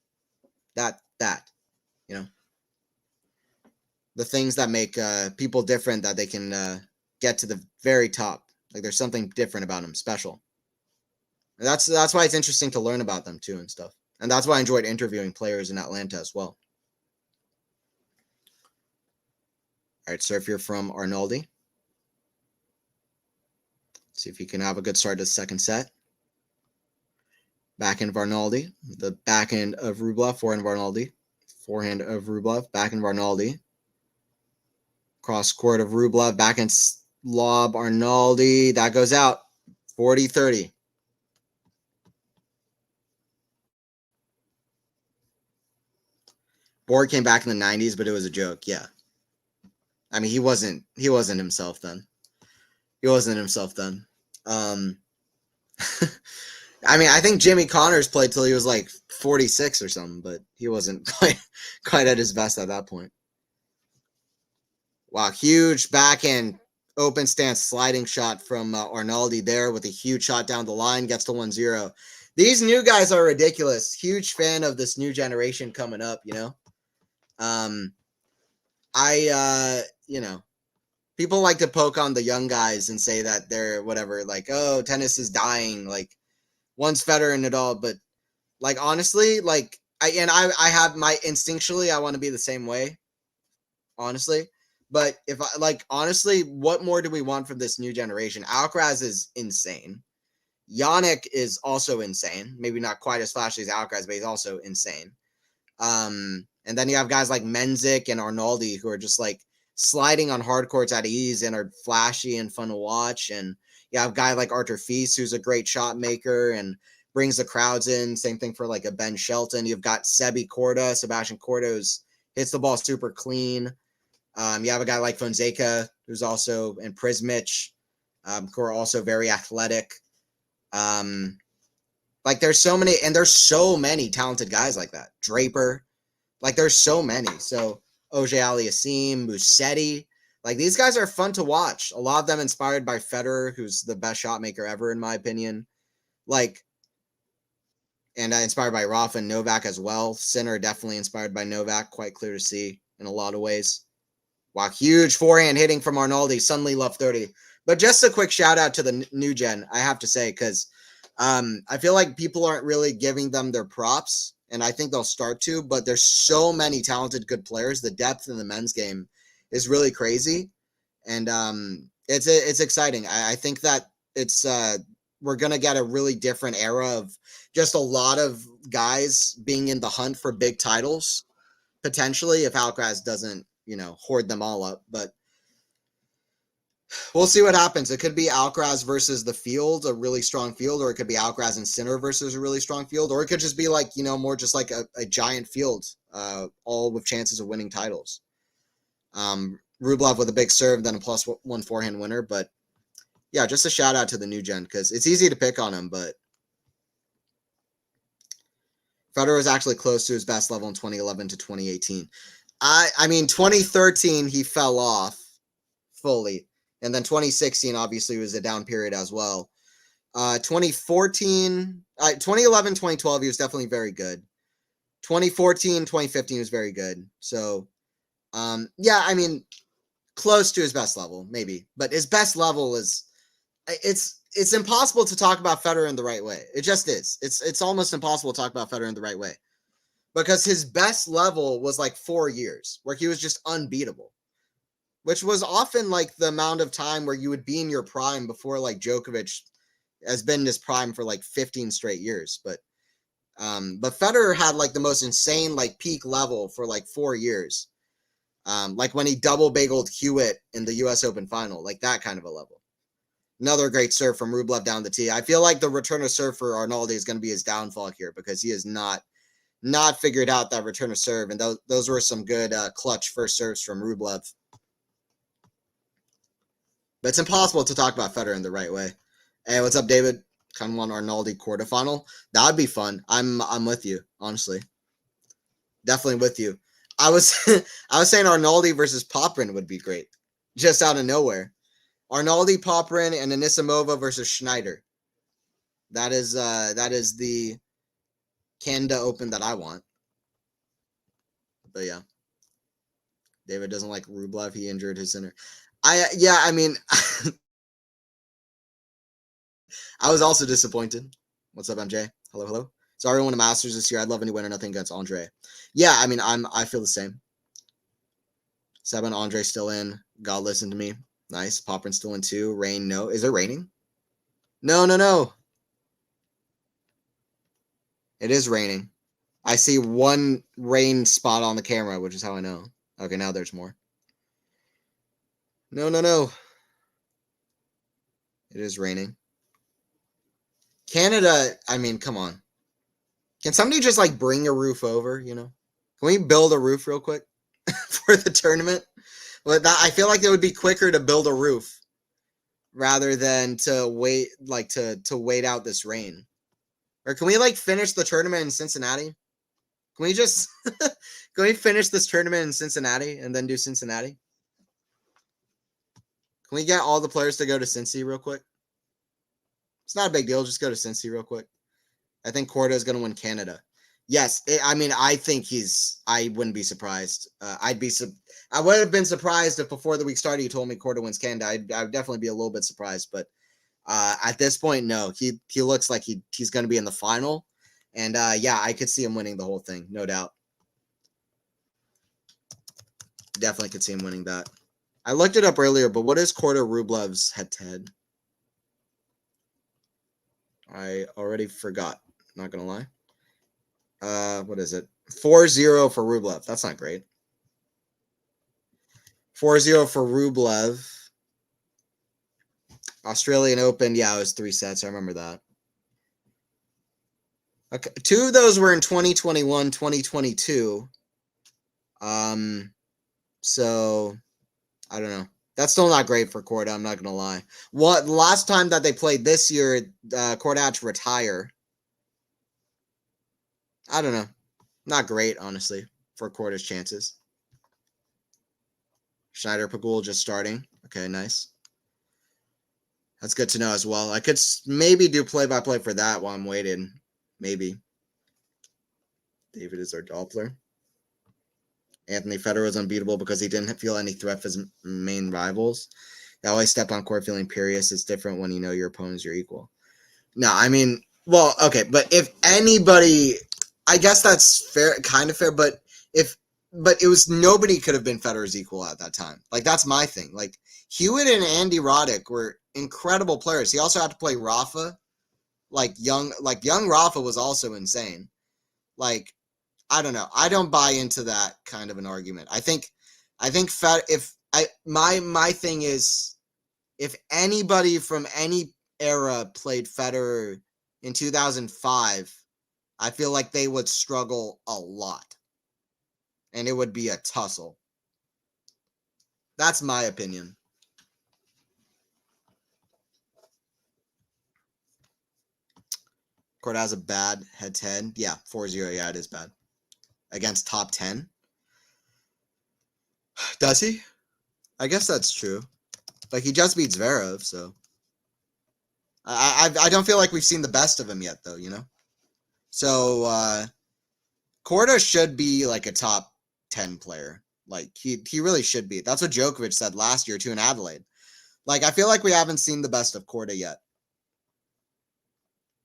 that, you know, the things that make people different, that they can get to the very top. Like there's something different about them, special. And that's why it's interesting to learn about them too and stuff. And that's why I enjoyed interviewing players in Atlanta as well. All right, serve here from Arnaldi. See if he can have a good start to the second set. Backhand of Arnaldi. The backhand of Rublev, forehand of Arnaldi. Forehand of Rublev, backhand of Arnaldi. Cross court of Rublev, backhand lob Arnaldi. That goes out. 40-30. Borg came back in the 90s, but it was a joke. Yeah. I mean, he wasn't himself then. He wasn't himself then. I mean, I think Jimmy Connors played till he was like 46 or something, but he wasn't quite at his best at that point. Wow, huge backhand Open stance sliding shot from Arnaldi there with a huge shot down the line, gets to 1-0. These new guys are ridiculous. Huge fan of this new generation coming up, you know. You know, people like to poke on the young guys and say that they're whatever, like, oh, tennis is dying, like once Federer and Nadal, but like honestly, like I have my instinctually I want to be the same way, honestly. But if I like honestly, what more do we want from this new generation? Alcaraz is insane. Yannick is also insane. Maybe not quite as flashy as Alcaraz, but he's also insane. And then you have guys like Menzik and Arnaldi who are just like sliding on hard courts at ease and are flashy and fun to watch. And you have a guy like Arthur Feast, who's a great shot maker and brings the crowds in. Same thing for like a Ben Shelton. You've got Sebastian Corda, who's hits the ball super clean. You have a guy like Fonseca, who's also in Prismic, who are also very athletic. Like there's so many talented guys like that. Draper, like there's so many. So Auger Aliassime, Musetti, like these guys are fun to watch. A lot of them inspired by Federer, who's the best shot maker ever in my opinion. Like, and inspired by Rafa and Novak as well. Sinner definitely inspired by Novak, quite clear to see in a lot of ways. Wow, huge forehand hitting from Arnaldi, suddenly left 30. But just a quick shout out to the new gen, I have to say, because I feel like people aren't really giving them their props, and I think they'll start to, but there's so many talented, good players. The depth in the men's game is really crazy, and it's exciting. I think that it's we're going to get a really different era of just a lot of guys being in the hunt for big titles, potentially, if Alcaraz doesn't, you know, hoard them all up. But we'll see what happens. It could be Alcaraz versus the field, a really strong field, or it could be Alcaraz and Sinner versus a really strong field, or it could just be like, you know, more just like a giant field, all with chances of winning titles. Rublev with a big serve, then a +1 forehand winner. But yeah, just a shout out to the new gen because it's easy to pick on him, but Federer was actually close to his best level in 2011 to 2018. I mean, 2013 he fell off fully. And then 2016 obviously was a down period as well. 2011, 2012, he was definitely very good. 2014, 2015 was very good. So, yeah, I mean, close to his best level, maybe. But his best level is, it's impossible to talk about Federer in the right way. It just is. It's almost impossible to talk about Federer in the right way. Because his best level was like 4 years, where he was just unbeatable. Which was often like the amount of time where you would be in your prime before like Djokovic has been in his prime for like 15 straight years. But Federer had like the most insane like peak level for like 4 years. Like when he double bageled Hewitt in the US Open final, like that kind of a level. Another great serve from Rublev down the tee. I feel like the return of serve for Arnaldi is going to be his downfall here because he has not figured out that return of serve. And those were some good clutch first serves from Rublev. But it's impossible to talk about Federer in the right way. Hey, what's up, David? Kind of want Arnaldi quarterfinal. That would be fun. I'm with you, honestly. Definitely with you. I was saying Arnaldi versus Poprin would be great, just out of nowhere. Arnaldi, Poprin, and Anisimova versus Schneider. That is the Canada Open that I want. But yeah, David doesn't like Rublev. He injured his center. I mean, I was also disappointed. What's up, MJ? Hello. Sorry, won a Masters this year. I'd love any winner. Nothing against Andrey. Yeah, I mean, I feel the same. Seb and Andrey still in. God listen to me. Nice. Poprin's still in too. Rain, no. Is it raining? No. It is raining. I see one rain spot on the camera, which is how I know. Okay, now there's more. No. It is raining. Canada, I mean, come on. Can somebody just like bring a roof over, you know? Can we build a roof real quick for the tournament? Well, I feel like it would be quicker to build a roof rather than to wait, like to wait out this rain. Or can we like finish the tournament in Cincinnati? Can we just can we finish this tournament in Cincinnati and then do Cincinnati? Can we get all the players to go to Cincy real quick? It's not a big deal. Just go to Cincy real quick. I think Korda is going to win Canada. Yes, I think I wouldn't be surprised. I would have been surprised if before the week started you told me Korda wins Canada. I would definitely be a little bit surprised, but at this point, no. He looks like he's going to be in the final, and yeah, I could see him winning the whole thing, no doubt. Definitely could see him winning that. I looked it up earlier, but what is Korda Rublev's head-to-head? I already forgot. Not gonna lie. What is it? 4-0 for Rublev. That's not great. 4-0 for Rublev. Australian Open, yeah, it was 3 sets. I remember that. Okay, 2 of those were in 2021, 2022. So I don't know. That's still not great for Korda, I'm not gonna lie. The last time that they played this year, Korda had to retire. I don't know. Not great, honestly, for Korda's chances. Schneider Pagul just starting. Okay, nice. That's good to know as well. I could maybe do play-by-play for that while I'm waiting. Maybe. David is our Doppler. Anthony Federer was unbeatable because he didn't feel any threat for his main rivals. They always step on court feeling imperious. It's different when you know your opponent's your equal. No, I mean, well, okay, but if anybody, I guess that's fair, kind of fair, but it was, nobody could have been Federer's equal at that time. Like, that's my thing. Like, Hewitt and Andy Roddick were incredible players. He also had to play Rafa. Young Rafa was also insane. Like, I don't know. I don't buy into that kind of an argument. I think my thing is, if anybody from any era played Federer in 2005, I feel like they would struggle a lot. And it would be a tussle. That's my opinion. Korda has a bad head-to-head. Yeah, 4-0. Yeah, it is bad. Against top 10. Does he? I guess that's true. Like, he just beats Zverev, so. I don't feel like we've seen the best of him yet, though, you know? So, Korda should be, like, a top 10 player. Like, he really should be. That's what Djokovic said last year, too, in Adelaide. Like, I feel like we haven't seen the best of Korda yet.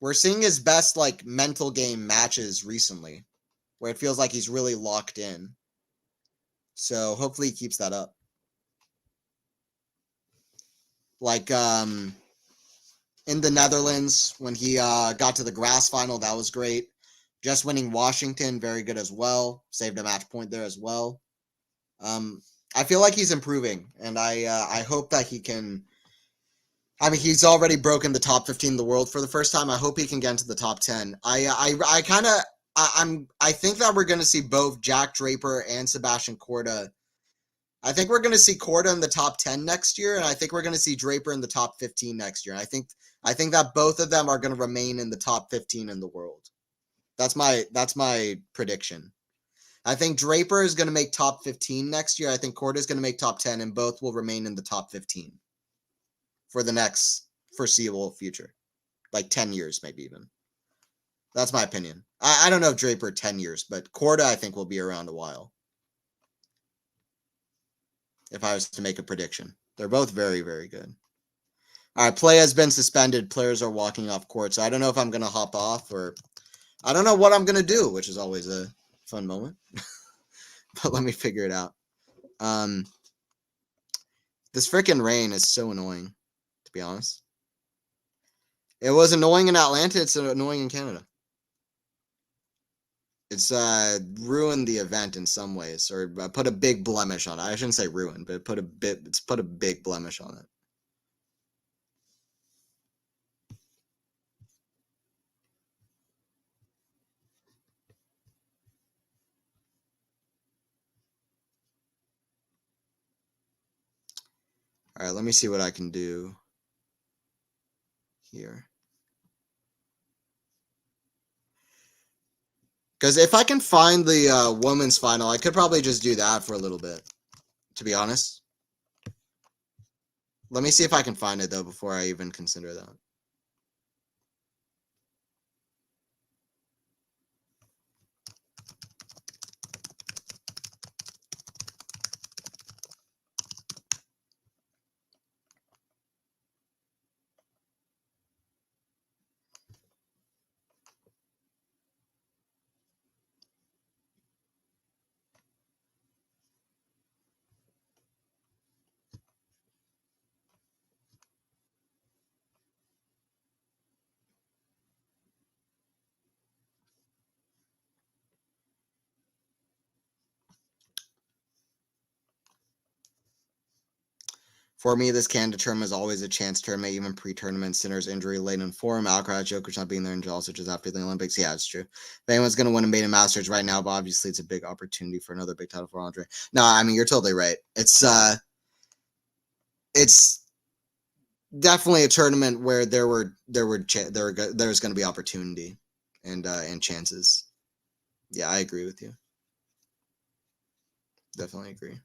We're seeing his best, like, mental game matches recently, where it feels like he's really locked in. So, hopefully he keeps that up. Like, in the Netherlands, when he got to the grass final, that was great. Just winning Washington, very good as well. Saved a match point there as well. I feel like he's improving, and I hope that he can. I mean, he's already broken the top 15 in the world for the first time. I hope he can get into the top 10. I think that we're going to see both Jack Draper and Sebastian Korda. I think we're going to see Korda in the top 10 next year, and I think we're going to see Draper in the top 15 next year. I think that both of them are going to remain in the top 15 in the world. That's my prediction. I think Draper is going to make top 15 next year. I think Korda is going to make top 10, and both will remain in the top 15 for the next foreseeable future. Like 10 years, maybe even. That's my opinion. I don't know if Draper 10 years, but Korda I think will be around a while. If I was to make a prediction. They're both very, very good. All right, play has been suspended. Players are walking off court. So I don't know if I'm going to hop off or I don't know what I'm going to do, which is always a fun moment. But let me figure it out. This freaking rain is so annoying, to be honest. It was annoying in Atlanta. It's annoying in Canada. It's ruined the event in some ways, or put a big blemish on it. I shouldn't say ruined, but it's put a big blemish on it. All right, let me see what I can do here. Because if I can find the women's final, I could probably just do that for a little bit, to be honest. Let me see if I can find it, though, before I even consider that. For me, this Canada tournament is always a chance tournament, even pre-tournament. Sinner's injury late in form, Alcaraz, Djokovic not being there, and also just after the Olympics. Yeah, it's true. If anyone's going to win a maiden Masters right now, but obviously it's a big opportunity for another big title for Andrey. No, I mean, you're totally right. It's definitely a tournament where there was going to be opportunity and chances. Yeah, I agree with you. Definitely agree.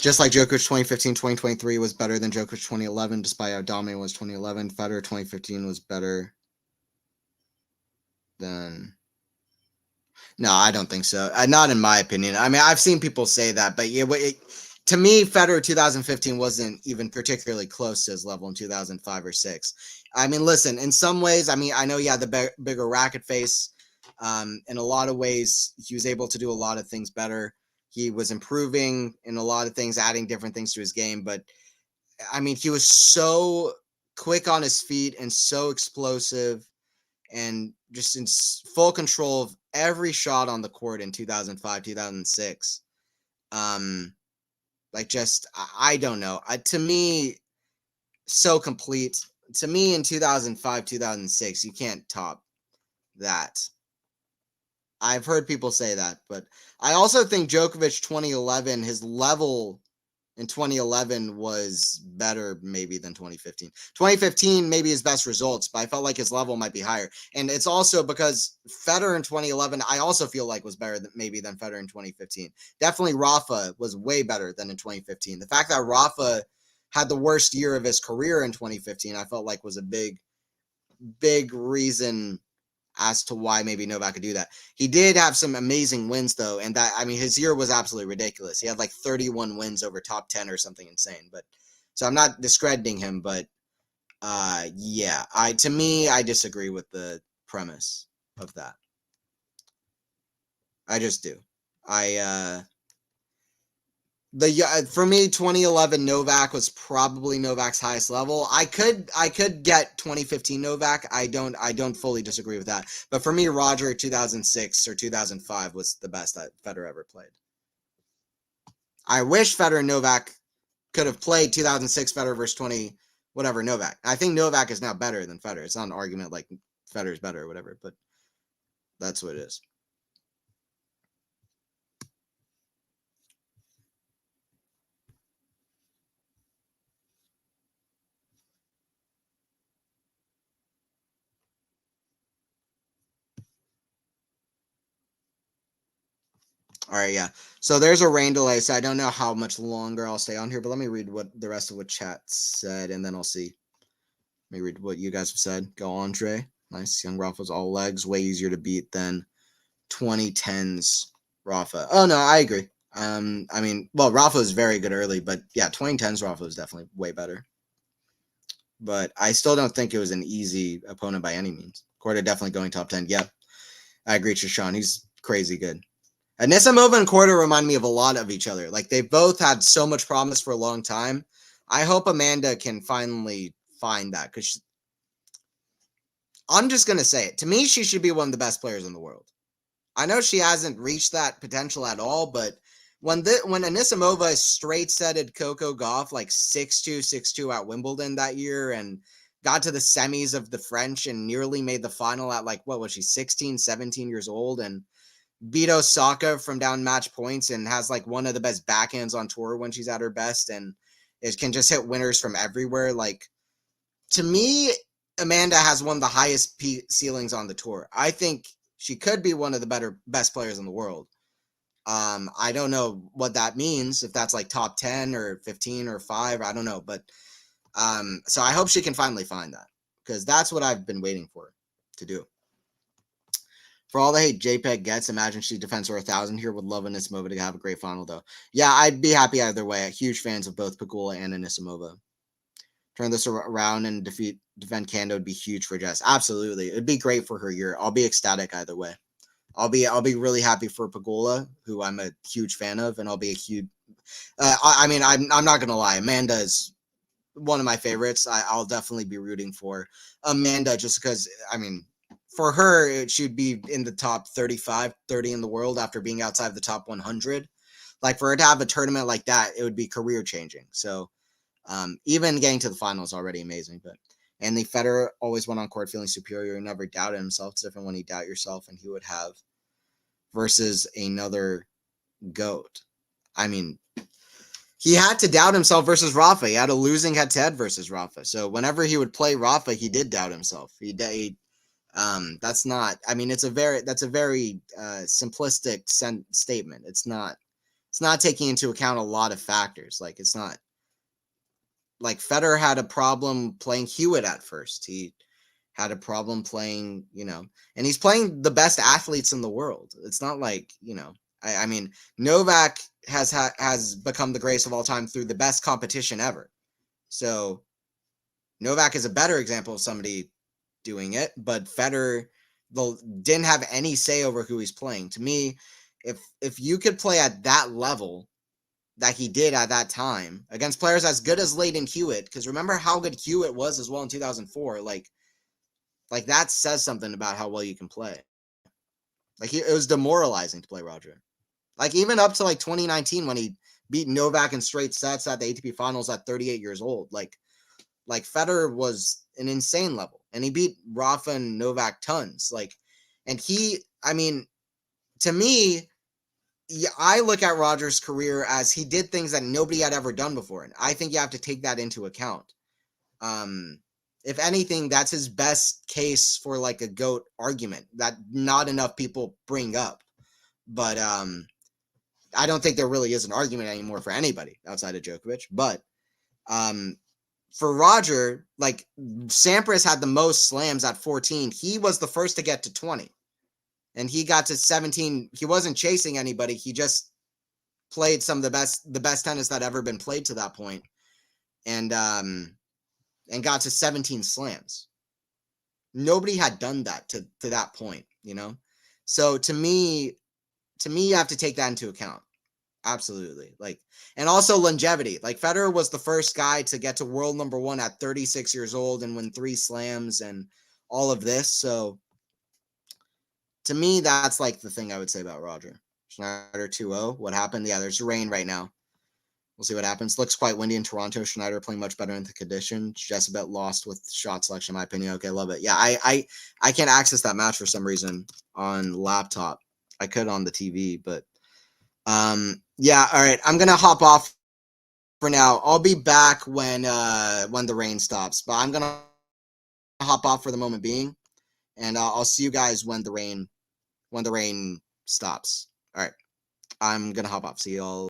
Just like Djokovic 2015, 2023 was better than Djokovic 2011, despite how dominant was 2011. Federer 2015 was better than. No, I don't think so. Not in my opinion. I mean, I've seen people say that, but yeah, to me, Federer 2015 wasn't even particularly close to his level in 2005 or 6. I mean, listen, in some ways, I mean, I know he had the bigger racket face. In a lot of ways, he was able to do a lot of things better. He was improving in a lot of things, adding different things to his game. But I mean, he was so quick on his feet and so explosive and just in full control of every shot on the court in 2005, 2006. Like just, I don't know. To me, so complete. To me, in 2005, 2006, you can't top that. I've heard people say that, but I also think Djokovic 2011, his level in 2011 was better maybe than 2015. 2015 maybe his best results, but I felt like his level might be higher. And it's also because Federer in 2011, I also feel like was better than Federer in 2015. Definitely Rafa was way better than in 2015. The fact that Rafa had the worst year of his career in 2015, I felt like was a big reason as to why maybe Novak could do that. He did have some amazing wins though, and that, I mean, his year was absolutely ridiculous. He had like 31 wins over top 10 or something insane. But so I'm not discrediting him, but yeah, to me I disagree with the premise of that. I just do. For me, 2011 Novak was probably Novak's highest level. I could get 2015 Novak. I don't fully disagree with that. But for me, Roger 2006 or 2005 was the best that Federer ever played. I wish Federer and Novak could have played 2006 Federer versus 20 whatever Novak. I think Novak is now better than Federer. It's not an argument like Federer's better or whatever, but that's what it is. All right, yeah. So there's a rain delay, so I don't know how much longer I'll stay on here, but let me read what the rest of what chat said, and then I'll see. Let me read what you guys have said. Go Andrey. Nice. Young Rafa's all legs. Way easier to beat than 2010's Rafa. Oh, no, I agree. I mean, well, Rafa was very good early, but yeah, 2010's Rafa was definitely way better. But I still don't think it was an easy opponent by any means. Korda definitely going top 10. Yep. I agree with Sean. He's crazy good. Anisimova and Korda remind me of a lot of each other. Like, they both had so much promise for a long time. I hope Amanda can finally find that, because I'm just going to say it. To me, she should be one of the best players in the world. I know she hasn't reached that potential at all, but when Anisimova straight-setted Coco Gauff like 6-2, 6-2 at Wimbledon that year and got to the semis of the French and nearly made the final at, like, what was she, 16, 17 years old, and beat Osaka from down match points and has like one of the best backhands on tour when she's at her best, and it can just hit winners from everywhere. Like, to me, Amanda has one of the highest ceilings on the tour. I think she could be one of the best players in the world. I don't know what that means, if that's like top 10 or 15 or 5, I don't know. But so I hope she can finally find that, because that's what I've been waiting for to do. For all the hate JPEG gets, imagine she defends her 1,000 here. Would love Anisimova to have a great final, though. Yeah, I'd be happy either way. Huge fans of both Pegula and Anisimova. Turn this around and defend Canada would be huge for Jess. Absolutely. It'd be great for her year. I'll be ecstatic either way. I'll be really happy for Pegula, who I'm a huge fan of, and I'll be a huge I'm not gonna lie, Amanda is one of my favorites. I'll definitely be rooting for Amanda, just because, for her, she'd be in the top 35, 30 in the world after being outside the top 100. Like, for her to have a tournament like that, it would be career changing. So even getting to the final is already amazing. But Anthony Federer always went on court feeling superior and never doubted himself. It's different when you doubt yourself, and he would have versus another GOAT. He had to doubt himself versus Rafa. He had a losing head-to-head versus Rafa. So whenever he would play Rafa, he did doubt himself. That's not. That's a very simplistic statement. It's not taking into account a lot of factors. Like, it's not. Like, Federer had a problem playing Hewitt at first. He had a problem playing, and he's playing the best athletes in the world. It's not like, Novak has become the greatest of all time through the best competition ever. So Novak is a better example of somebody doing it, but Federer didn't have any say over who he's playing. To me, if you could play at that level that he did at that time against players as good as Leighton Hewitt, because remember how good Hewitt was as well in 2004, like that says something about how well you can play. Like, it was demoralizing to play Roger. Like, even up to like 2019 when he beat Novak in straight sets at the ATP finals at 38 years old. Like Federer was an insane level, and he beat Rafa and Novak tons. To me, I look at Roger's career as he did things that nobody had ever done before, and I think you have to take that into account. If anything, that's his best case for like a GOAT argument that not enough people bring up. But I don't think there really is an argument anymore for anybody outside of Djokovic. But for Roger, like, Sampras had the most slams at 14. He was the first to get to 20. And he got to 17. He wasn't chasing anybody. He just played some of the best tennis that ever been played to that point. And got to 17 slams. Nobody had done that to that point, So to me, you have to take that into account. Absolutely. And also longevity. Like, Federer was the first guy to get to world number 1 at 36 years old and win 3 slams and all of this. So to me, that's like the thing I would say about Roger. Schneider 2-0. What happened? Yeah, there's rain right now. We'll see what happens. Looks quite windy in Toronto. Schneider playing much better in the condition. Just a bit lost with shot selection, in my opinion. Okay, love it. Yeah, I can't access that match for some reason on laptop. I could on the TV, but yeah. All right, I'm gonna hop off for now. I'll be back when the rain stops. But I'm gonna hop off for the moment being, and I'll see you guys when the rain stops. All right, I'm gonna hop off. See y'all.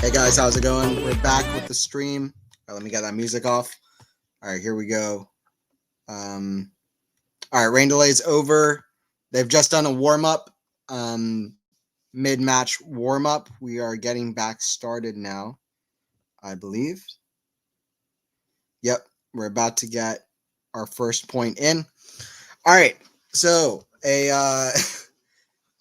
Hey guys, how's it going? We're back with the stream. All right, let me get that music off. All right, here we go. All right, rain delay is over. They've just done a warm-up, mid-match warm-up. We are getting back started now, I believe. Yep, we're about to get our first point in. All right, so to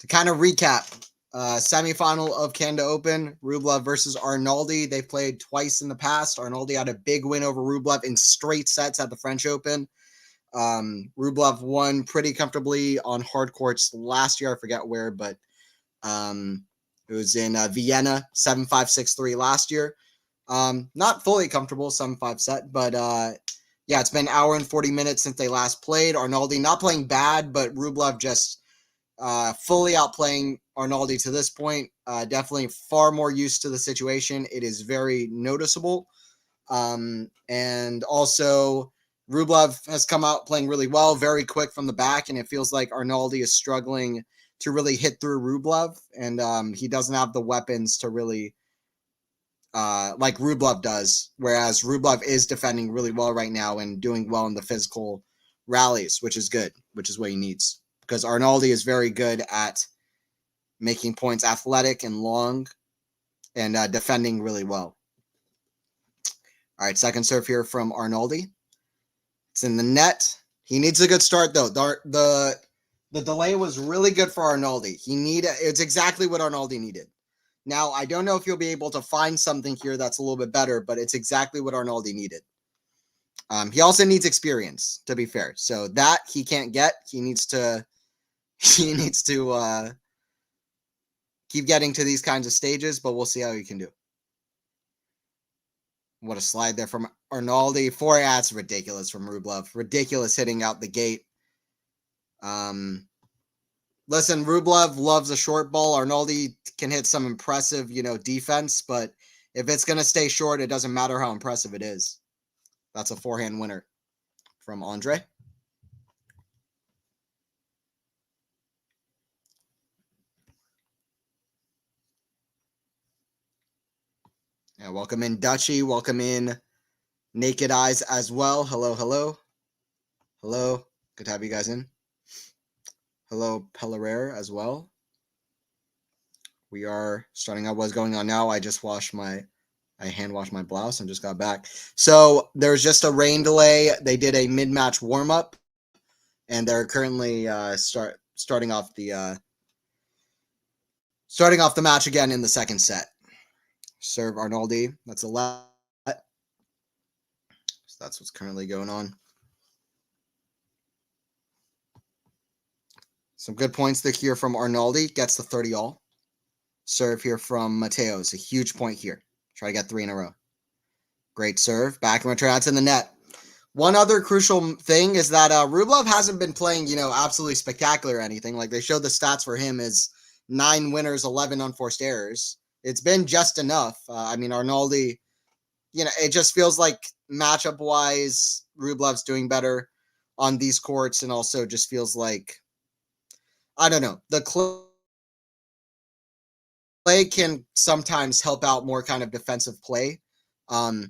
kind of recap, semifinal of Canada Open, Rublev versus Arnaldi. They played twice in the past. Arnaldi had a big win over Rublev in straight sets at the French Open. Rublev won pretty comfortably on hard courts last year. I forget where, but it was in Vienna, 7-5, 6-3 last year. Not fully comfortable, 7-5 set, but yeah, it's been an hour and 40 minutes since they last played. Arnaldi not playing bad, but Rublev just fully outplaying Arnaldi to this point. Definitely far more used to the situation. It is very noticeable. And also, Rublev has come out playing really well, very quick from the back, and it feels like Arnaldi is struggling to really hit through Rublev, and he doesn't have the weapons to really like Rublev does, whereas Rublev is defending really well right now and doing well in the physical rallies, which is good, which is what he needs. Because Arnaldi is very good at making points athletic and long and defending really well. All right, second serve here from Arnaldi. It's in the net. He needs a good start, though. The delay was really good for Arnaldi. It's exactly what Arnaldi needed. Now, I don't know if you'll be able to find something here that's a little bit better, but it's exactly what Arnaldi needed. He also needs experience, to be fair. So that he can't get. He needs to keep getting to these kinds of stages, but we'll see how he can do. What a slide there from Arnaldi. That's ridiculous from Rublev. Ridiculous hitting out the gate. Listen, Rublev loves a short ball. Arnaldi can hit some impressive, defense, but if it's going to stay short, it doesn't matter how impressive it is. That's a forehand winner from Andrey. Yeah, welcome in Dutchy. Welcome in Naked Eyes as well. Hello, hello. Hello. Good to have you guys in. Hello, Pellerer as well. We are starting out what's going on now. I just hand washed my blouse and just got back. So there's just a rain delay. They did a mid-match warm-up, and they're currently starting off the match again in the second set. Serve Arnaldi. That's a left. So that's what's currently going on. Some good points here from Arnaldi. Gets the 30 all. Serve here from Matteo. It's a huge point here. Try to get 3 in a row. Great serve. Back in return. That's in the net. One other crucial thing is that Rublev hasn't been playing, absolutely spectacular or anything. Like, they showed the stats for him is 9 winners, 11 unforced errors. It's been just enough. Arnaldi, it just feels like matchup-wise, Rublev's doing better on these courts, and also just feels like, I don't know, the play can sometimes help out more kind of defensive play,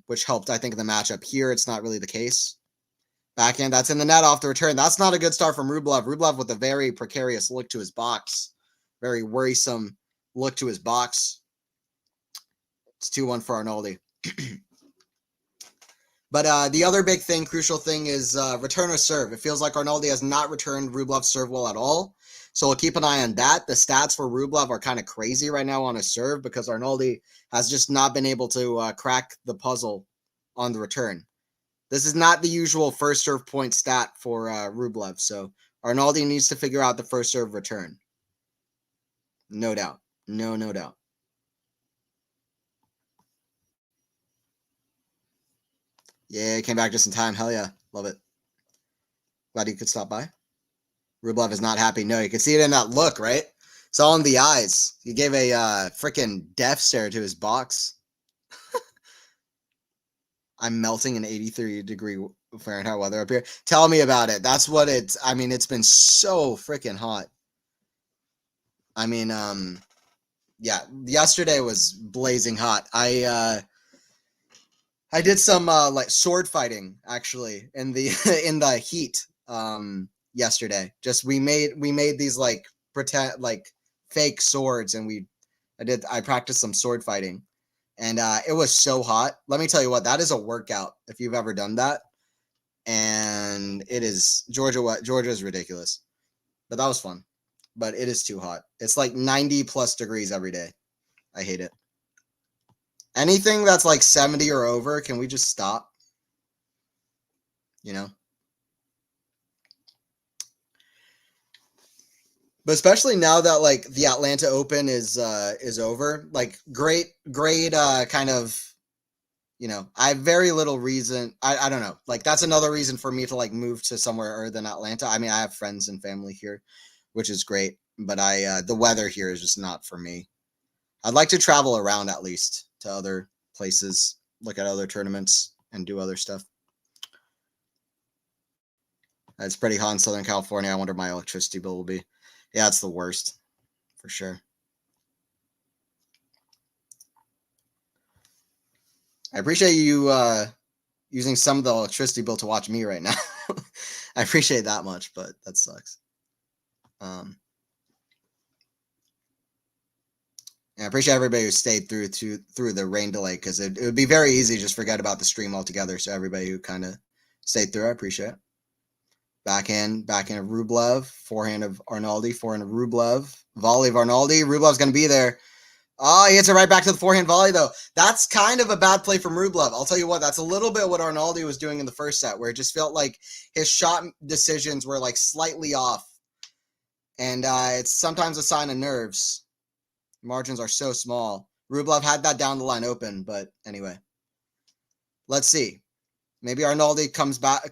which helped, I think, in the matchup. Here, it's not really the case. Backhand, that's in the net off the return. That's not a good start from Rublev. Rublev with a very precarious look to his box. Very worrisome look to his box. It's 2-1 for Arnaldi. But the other big thing, crucial thing, is return of serve. It feels like Arnaldi has not returned Rublev's serve well at all. So we'll keep an eye on that. The stats for Rublev are kind of crazy right now on his serve because Arnaldi has just not been able to crack the puzzle on the return. This is not the usual first serve point stat for Rublev. So Arnaldi needs to figure out the first serve return. No doubt. No doubt. Yeah, came back just in time. Hell yeah. Love it. Glad you could stop by. Rublev is not happy. No, you can see it in that look, right? It's all in the eyes. He gave a freaking death stare to his box. I'm melting in 83-degree Fahrenheit weather up here. Tell me about it. That's what it's... it's been so freaking hot. Yeah, yesterday was blazing hot. I did some like sword fighting actually in the in the heat yesterday. Just we made these like pretend like fake swords, and I practiced some sword fighting, and it was so hot. Let me tell you what, that is a workout if you've ever done that. And it is Georgia is ridiculous. But that was fun. But it is too hot. It's like 90 plus degrees every day. I hate it. Anything that's like 70 or over, can we just stop? You know? But especially now that like the Atlanta Open is over, like great kind of, you know, I have very little reason. I don't know. Like that's another reason for me to like move to somewhere other than Atlanta. I mean, I have friends and family here, which is great, but the weather here is just not for me. I'd like to travel around at least to other places, look at other tournaments, and do other stuff. It's pretty hot in Southern California. I wonder what my electricity bill will be. Yeah, it's the worst, for sure. I appreciate you using some of the electricity bill to watch me right now. I appreciate that much, but that sucks. I appreciate everybody who stayed through the rain delay, because it would be very easy to just forget about the stream altogether. So everybody who kind of stayed through, I appreciate it. Backhand of Rublev, forehand of Arnaldi, forehand of Rublev, volley of Arnaldi. Rublev's going to be there. Oh, he hits it right back to the forehand volley, though. That's kind of a bad play from Rublev. I'll tell you what, that's a little bit what Arnaldi was doing in the first set, where it just felt like his shot decisions were like slightly off. And it's sometimes a sign of nerves. Margins are so small. Rublev had that down the line open, but anyway. Let's see. Maybe Arnaldi comes back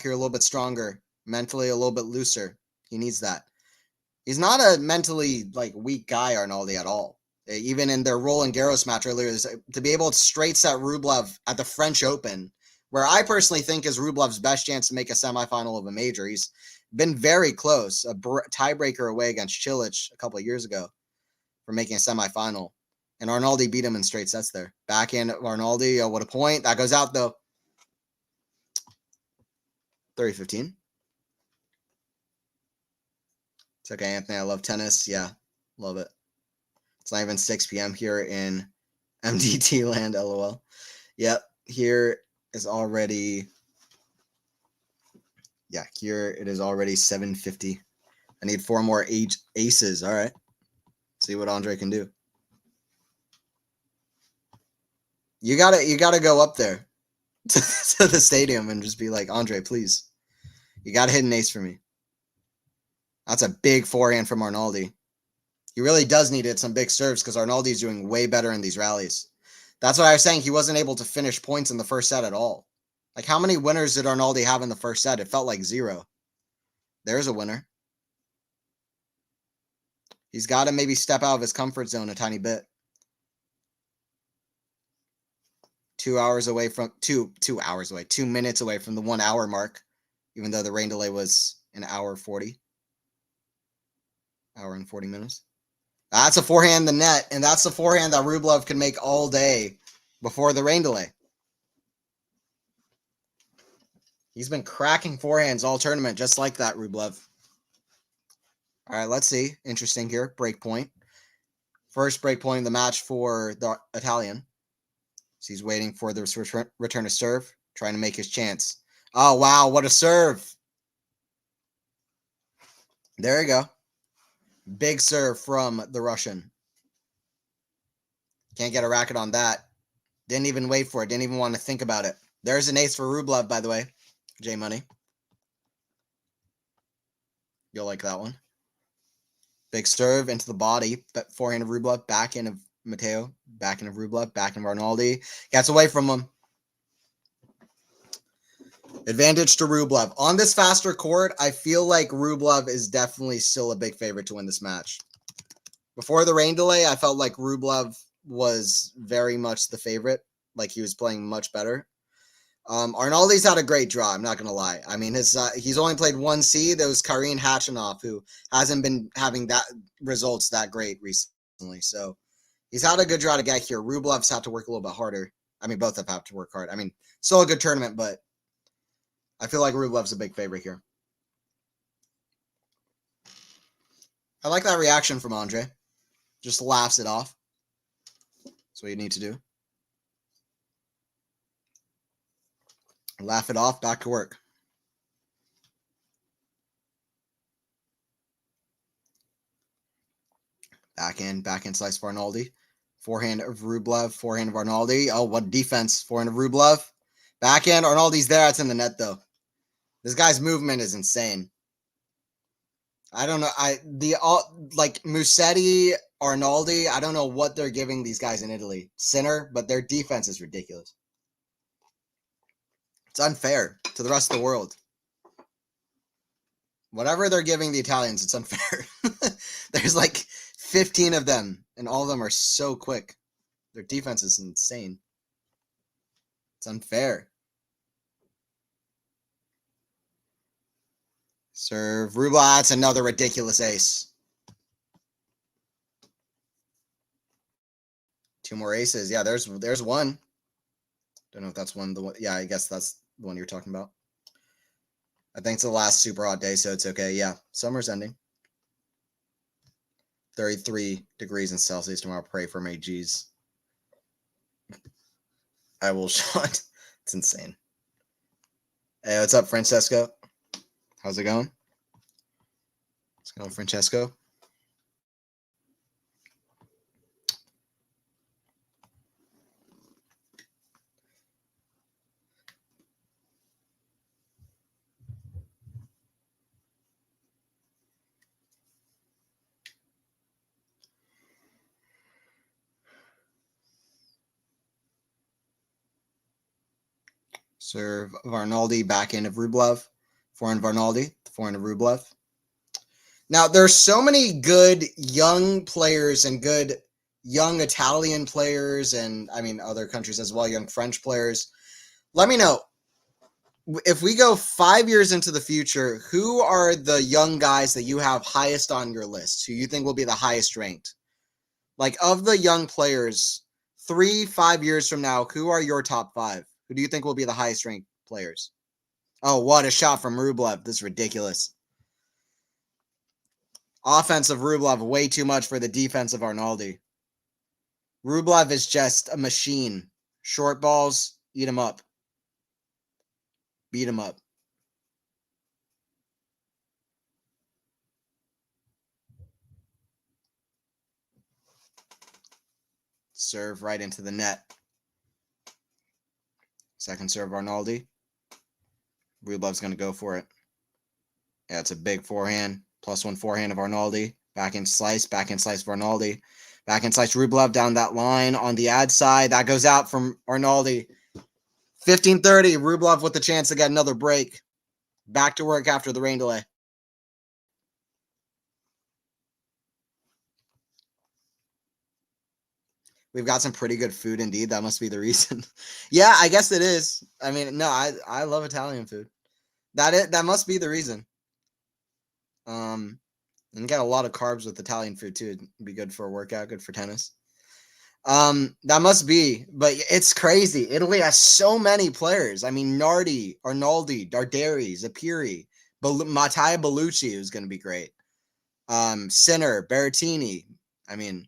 here a little bit stronger, mentally a little bit looser. He needs that. He's not a mentally like weak guy, Arnaldi, at all. Even in their Roland Garros match earlier, to be able to straight set Rublev at the French Open, where I personally think is Rublev's best chance to make a semifinal of a major. He's been very close, a tiebreaker away against Cilic a couple of years ago for making a semifinal. And Arnaldi beat him in straight sets there. Backhand Arnaldi, oh, what a point. That goes out, though. 30-15. It's okay, Anthony. I love tennis. Yeah, love it. It's not even 6 p.m. here in MDT land, LOL. Yep, here is already... Yeah, here it is already 7:50. I need 4 more aces. All right. See what Andrey can do. You gotta go up there to the stadium and just be like, Andrey, please. You gotta hit an ace for me. That's a big forehand from Arnaldi. He really does need to hit some big serves, because Arnaldi's doing way better in these rallies. That's why I was saying he wasn't able to finish points in the first set at all. Like, how many winners did Arnaldi have in the first set? It felt like 0. There's a winner. He's got to maybe step out of his comfort zone a tiny bit. 2 hours away from 2 minutes away from the 1 hour mark, even though the rain delay was an hour 40. Hour and 40 minutes. That's a forehand in the net, and that's the forehand that Rublev can make all day before the rain delay. He's been cracking forehands all tournament, just like that, Rublev. All right, let's see. Interesting here. Break point. First break point in the match for the Italian. So he's waiting for the return to serve, trying to make his chance. Oh, wow, what a serve. There you go. Big serve from the Russian. Can't get a racket on that. Didn't even wait for it. Didn't even want to think about it. There's an ace for Rublev, by the way. J Money. You'll like that one. Big serve into the body. Forehand of Rublev. Backhand of Matteo. Backhand of Rublev. Backhand of Arnaldi. Gets away from him. Advantage to Rublev. On this faster court, I feel like Rublev is definitely still a big favorite to win this match. Before the rain delay, I felt like Rublev was very much the favorite. Like he was playing much better. Arnaldi's had a great draw. I'm not gonna lie. I mean, he's only played 1C. That was Karin Khachanov, who hasn't been having that results that great recently. So he's had a good draw to get here. Rublev's had to work a little bit harder. I mean, both have had to work hard. I mean, still a good tournament, but I feel like Rublev's a big favorite here. I like that reaction from Andrey. Just laughs it off. That's what you need to do. Laugh it off, back to work. Backhand slice for Arnaldi. Forehand of Rublev, forehand of Arnaldi. Oh, what defense. Forehand of Rublev. Backhand, Arnaldi's there. It's in the net, though. This guy's movement is insane. I don't know. Like Musetti, Arnaldi, I don't know what they're giving these guys in Italy. Sinner, but their defense is ridiculous. It's unfair to the rest of the world. Whatever they're giving the Italians, it's unfair. There's like 15 of them, and all of them are so quick. Their defense is insane. It's unfair. Serve Rublev. That's another ridiculous ace. Two more aces. Yeah, there's one. Don't know if that's one. Yeah, I guess that's the one you're talking about. I think it's the last super hot day, so it's okay. Yeah, summer's ending. 33 degrees in Celsius tomorrow. Pray for me, geez. I will shot. It's insane. Hey, what's up, Francesco? How's it going? Let's go, Francesco. Serve of Arnaldi, backhand of Rublev. Forehand of Arnaldi, forehand of Rublev. Now, there's so many good young players and good young Italian players, and I mean other countries as well, young French players. Let me know, if we go 5 years into the future, who are the young guys that you have highest on your list, who you think will be the highest ranked? Like, of the young players, 3-5 years from now, who are your top 5? Who do you think will be the highest ranked players? Oh, what a shot from Rublev. This is ridiculous. Offensive Rublev, way too much for the defense of Arnaldi. Rublev is just a machine. Short balls, eat him up. Beat him up. Serve right into the net. Second serve, Arnaldi. Rublev's going to go for it. Yeah, it's a big forehand. +1 forehand of Arnaldi. Backhand slice for Arnaldi. Backhand slice Rublev down that line on the ad side. That goes out from Arnaldi. 15-30. Rublev with the chance to get another break. Back to work after the rain delay. We've got some pretty good food indeed. That must be the reason. Yeah, I guess it is. I mean, no, I love Italian food. That must be the reason. And get a lot of carbs with Italian food too. It'd be good for a workout, good for tennis. That must be, but it's crazy. Italy has so many players. I mean, Nardi, Arnaldi, Darderi, Zapiri, Matteo Bellucci, who's going to be great. Sinner, Berrettini. I mean,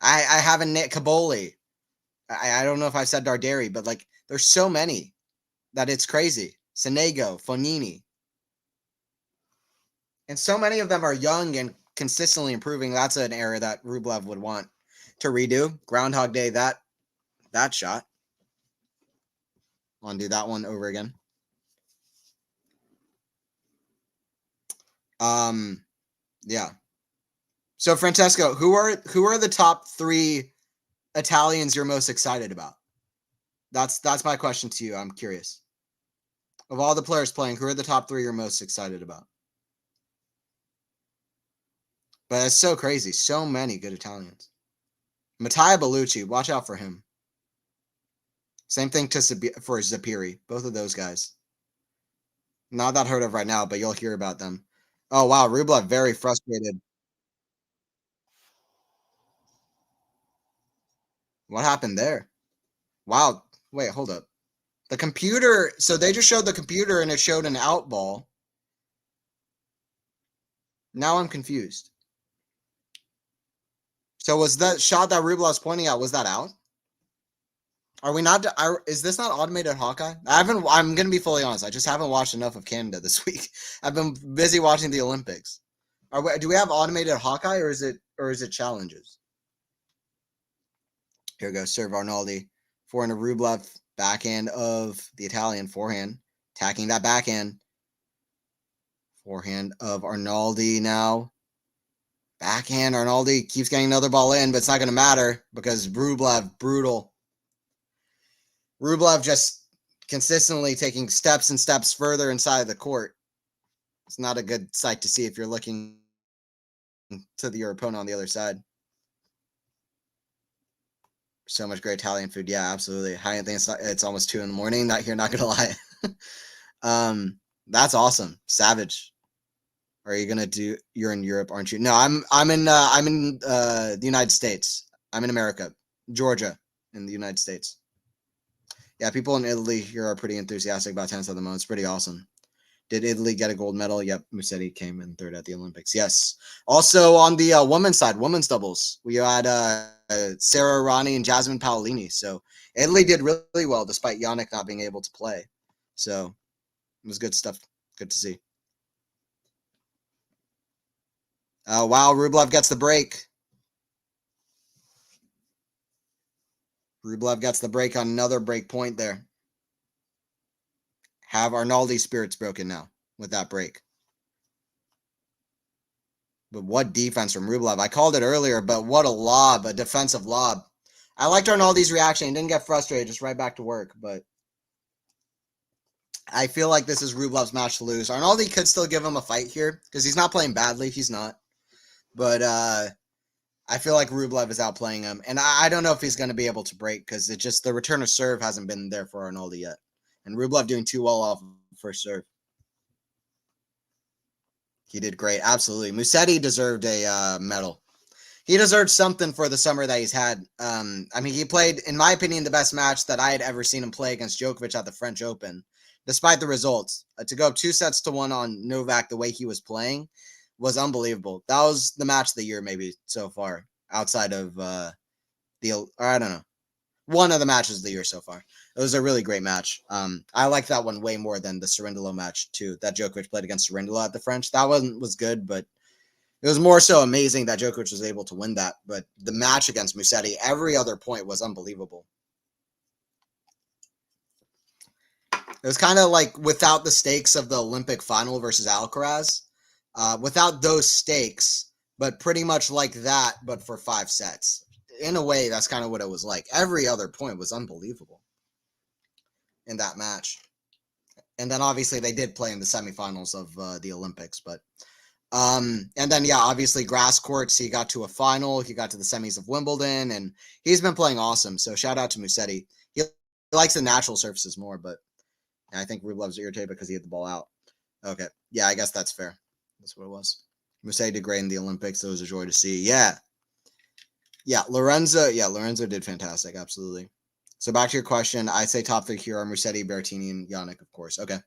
I have a Nick Caboli. I don't know if I said Darderi, but like, there's so many that it's crazy. Sonego, Fonini. And so many of them are young and consistently improving. That's an area that Rublev would want to redo. Groundhog Day, that shot. Want to do that one over again. Yeah. So Francesco, who are the top 3 Italians you're most excited about? That's my question to you. I'm curious. Of all the players playing, who are the top 3 you're most excited about? But it's so crazy. So many good Italians. Matteo Bellucci, watch out for him. Same thing for Zapiri. Both of those guys. Not that heard of right now, but you'll hear about them. Oh, wow. Rublev, very frustrated. What happened there? Wow. Wait, hold up. The computer. So they just showed the computer and it showed an out ball. Now I'm confused. So was that shot that Rublev's pointing at, was that out? Are we not? Is this not automated Hawkeye? I'm gonna be fully honest. I just haven't watched enough of Canada this week. I've been busy watching the Olympics. Do we have automated Hawkeye or is it challenges? Here we go. Serve Arnaldi. Forehand of Rublev. Backhand of the Italian. Forehand. Attacking that backhand. Forehand of Arnaldi now. Backhand. Arnaldi keeps getting another ball in, but it's not going to matter because Rublev, brutal. Rublev just consistently taking steps and steps further inside of the court. It's not a good sight to see if you're looking to your opponent on the other side. So much great Italian food. Yeah, absolutely. I think it's almost 2 a.m. Not here, not gonna lie. That's awesome. Savage. Are you gonna do? You're in Europe, aren't you? No, I'm in the United States. I'm in America, Georgia, in the United States. Yeah, people in Italy here are pretty enthusiastic about tennis at the moment. It's pretty awesome. Did Italy get a gold medal? Yep, Musetti came in third at the Olympics. Yes. Also on the women's side, women's doubles, we had Sarah Irani and Jasmine Paolini. So Italy did really well despite Yannick not being able to play. So it was good stuff. Good to see. Wow, Rublev gets the break. Rublev gets the break on another break point there. Have Arnaldi's spirits broken now with that break. But what defense from Rublev. I called it earlier, but what a lob, a defensive lob. I liked Arnaldi's reaction. He didn't get frustrated, just right back to work. But I feel like this is Rublev's match to lose. Arnaldi could still give him a fight here because he's not playing badly. He's not. But I feel like Rublev is outplaying him. And I don't know if he's going to be able to break because it just the return of serve hasn't been there for Arnaldi yet. And Rublev doing too well off first serve. He did great. Absolutely. Musetti deserved a medal. He deserved something for the summer that he's had. I mean, he played, in my opinion, the best match that I had ever seen him play against Djokovic at the French Open, despite the results. To go up 2-1 on Novak the way he was playing was unbelievable. That was the match of the year maybe so far, outside of I don't know, one of the matches of the year so far. It was a really great match. I like that one way more than the Cerundolo match too, that Djokovic played against Cerundolo at the French. That one was good, but it was more so amazing that Djokovic was able to win that. But the match against Musetti, every other point was unbelievable. It was kind of like without the stakes of the Olympic final versus Alcaraz, without those stakes, but pretty much like that, but for 5 sets. In a way, that's kind of what it was like. Every other point was unbelievable in that match. And then obviously they did play in the semifinals of the Olympics, but and then yeah, obviously grass courts, he got to a final, he got to the semis of Wimbledon, and he's been playing awesome. So shout out to Musetti. He likes the natural surfaces more, but I think Rublev's irritated because he hit the ball out. Okay. Yeah, I guess that's fair. That's what it was. Musetti did great in the Olympics. It was a joy to see. Yeah. Yeah, Lorenzo did fantastic. Absolutely. So back to your question, I say top 3 here are Musetti, Berrettini, and Yannick, of course. Okay.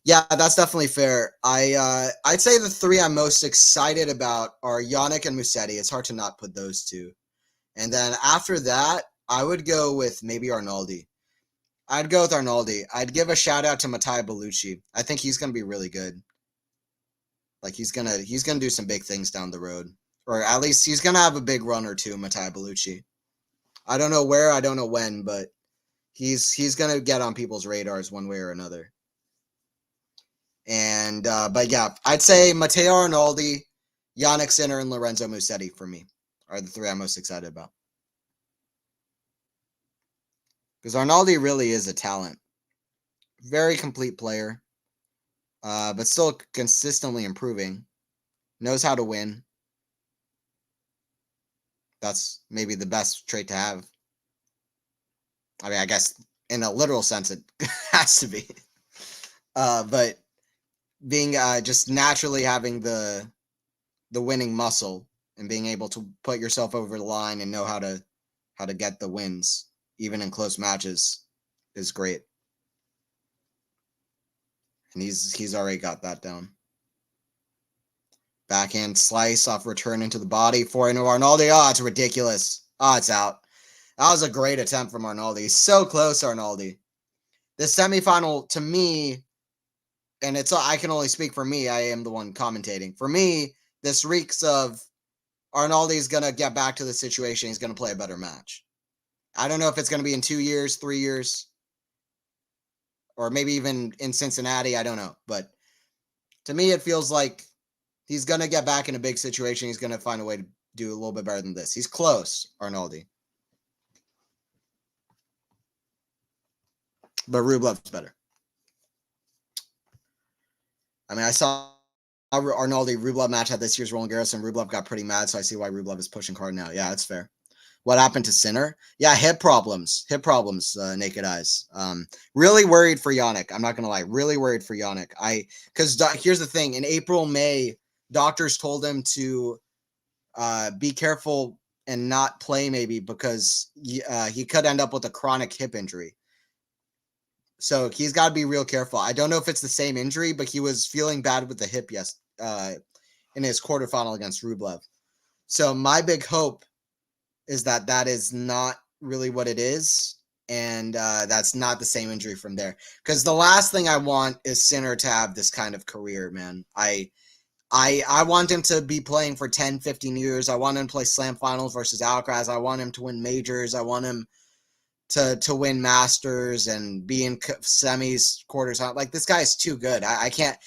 Yeah, that's definitely fair. I'd say the 3 I'm most excited about are Yannick and Musetti. It's hard to not put those 2. And then after that, I would go with maybe Arnaldi. I'd go with Arnaldi. I'd give a shout out to Matteo Bellucci. I think he's going to be really good. Like he's going to do some big things down the road. Or at least he's going to have a big run or two, Matteo Bellucci. I don't know where, I don't know when, but he's going to get on people's radars one way or another. And but yeah, I'd say Matteo Arnaldi, Yannick Sinner, and Lorenzo Musetti for me are the 3 I'm most excited about. Because Arnaldi really is a talent. Very complete player. But still consistently improving. Knows how to win. That's maybe the best trait to have. I mean, I guess in a literal sense, it has to be. But being just naturally having the winning muscle and being able to put yourself over the line and know how to get the wins, even in close matches, is great. And he's already got that down. Backhand slice off return into the body. Forehand to Arnaldi. Oh, it's ridiculous. Oh, it's out. That was a great attempt from Arnaldi. He's so close, Arnaldi. This semifinal, to me, and I can only speak for me. I am the one commentating. For me, this reeks of Arnaldi's going to get back to the situation. He's going to play a better match. I don't know if it's going to be in 2 years, 3 years, or maybe even in Cincinnati. I don't know. But to me, it feels like he's going to get back in a big situation. He's going to find a way to do a little bit better than this. He's close, Arnaldi. But Rublev's better. I mean, I saw Arnaldi Rublev match at this year's Roland Garros, and Rublev got pretty mad, so I see why Rublev is pushing hard now. Yeah, that's fair. What happened to Sinner? Yeah, hip problems, naked eyes. Really worried for Jannik. I'm not going to lie. Really worried for Jannik. Because here's the thing. In April, May, doctors told him to be careful and not play maybe because he could end up with a chronic hip injury. So he's got to be real careful. I don't know if it's the same injury, but he was feeling bad with the hip in his quarterfinal against Rublev. So my big hope is that is not really what it is, and that's not the same injury from there. Because the last thing I want is Sinner to have this kind of career, man. I want him to be playing for 10, 15 years. I want him to play slam finals versus Alcaraz. I want him to win majors. I want him to win Masters and be in semis, quarters. Like, this guy is too good. I can't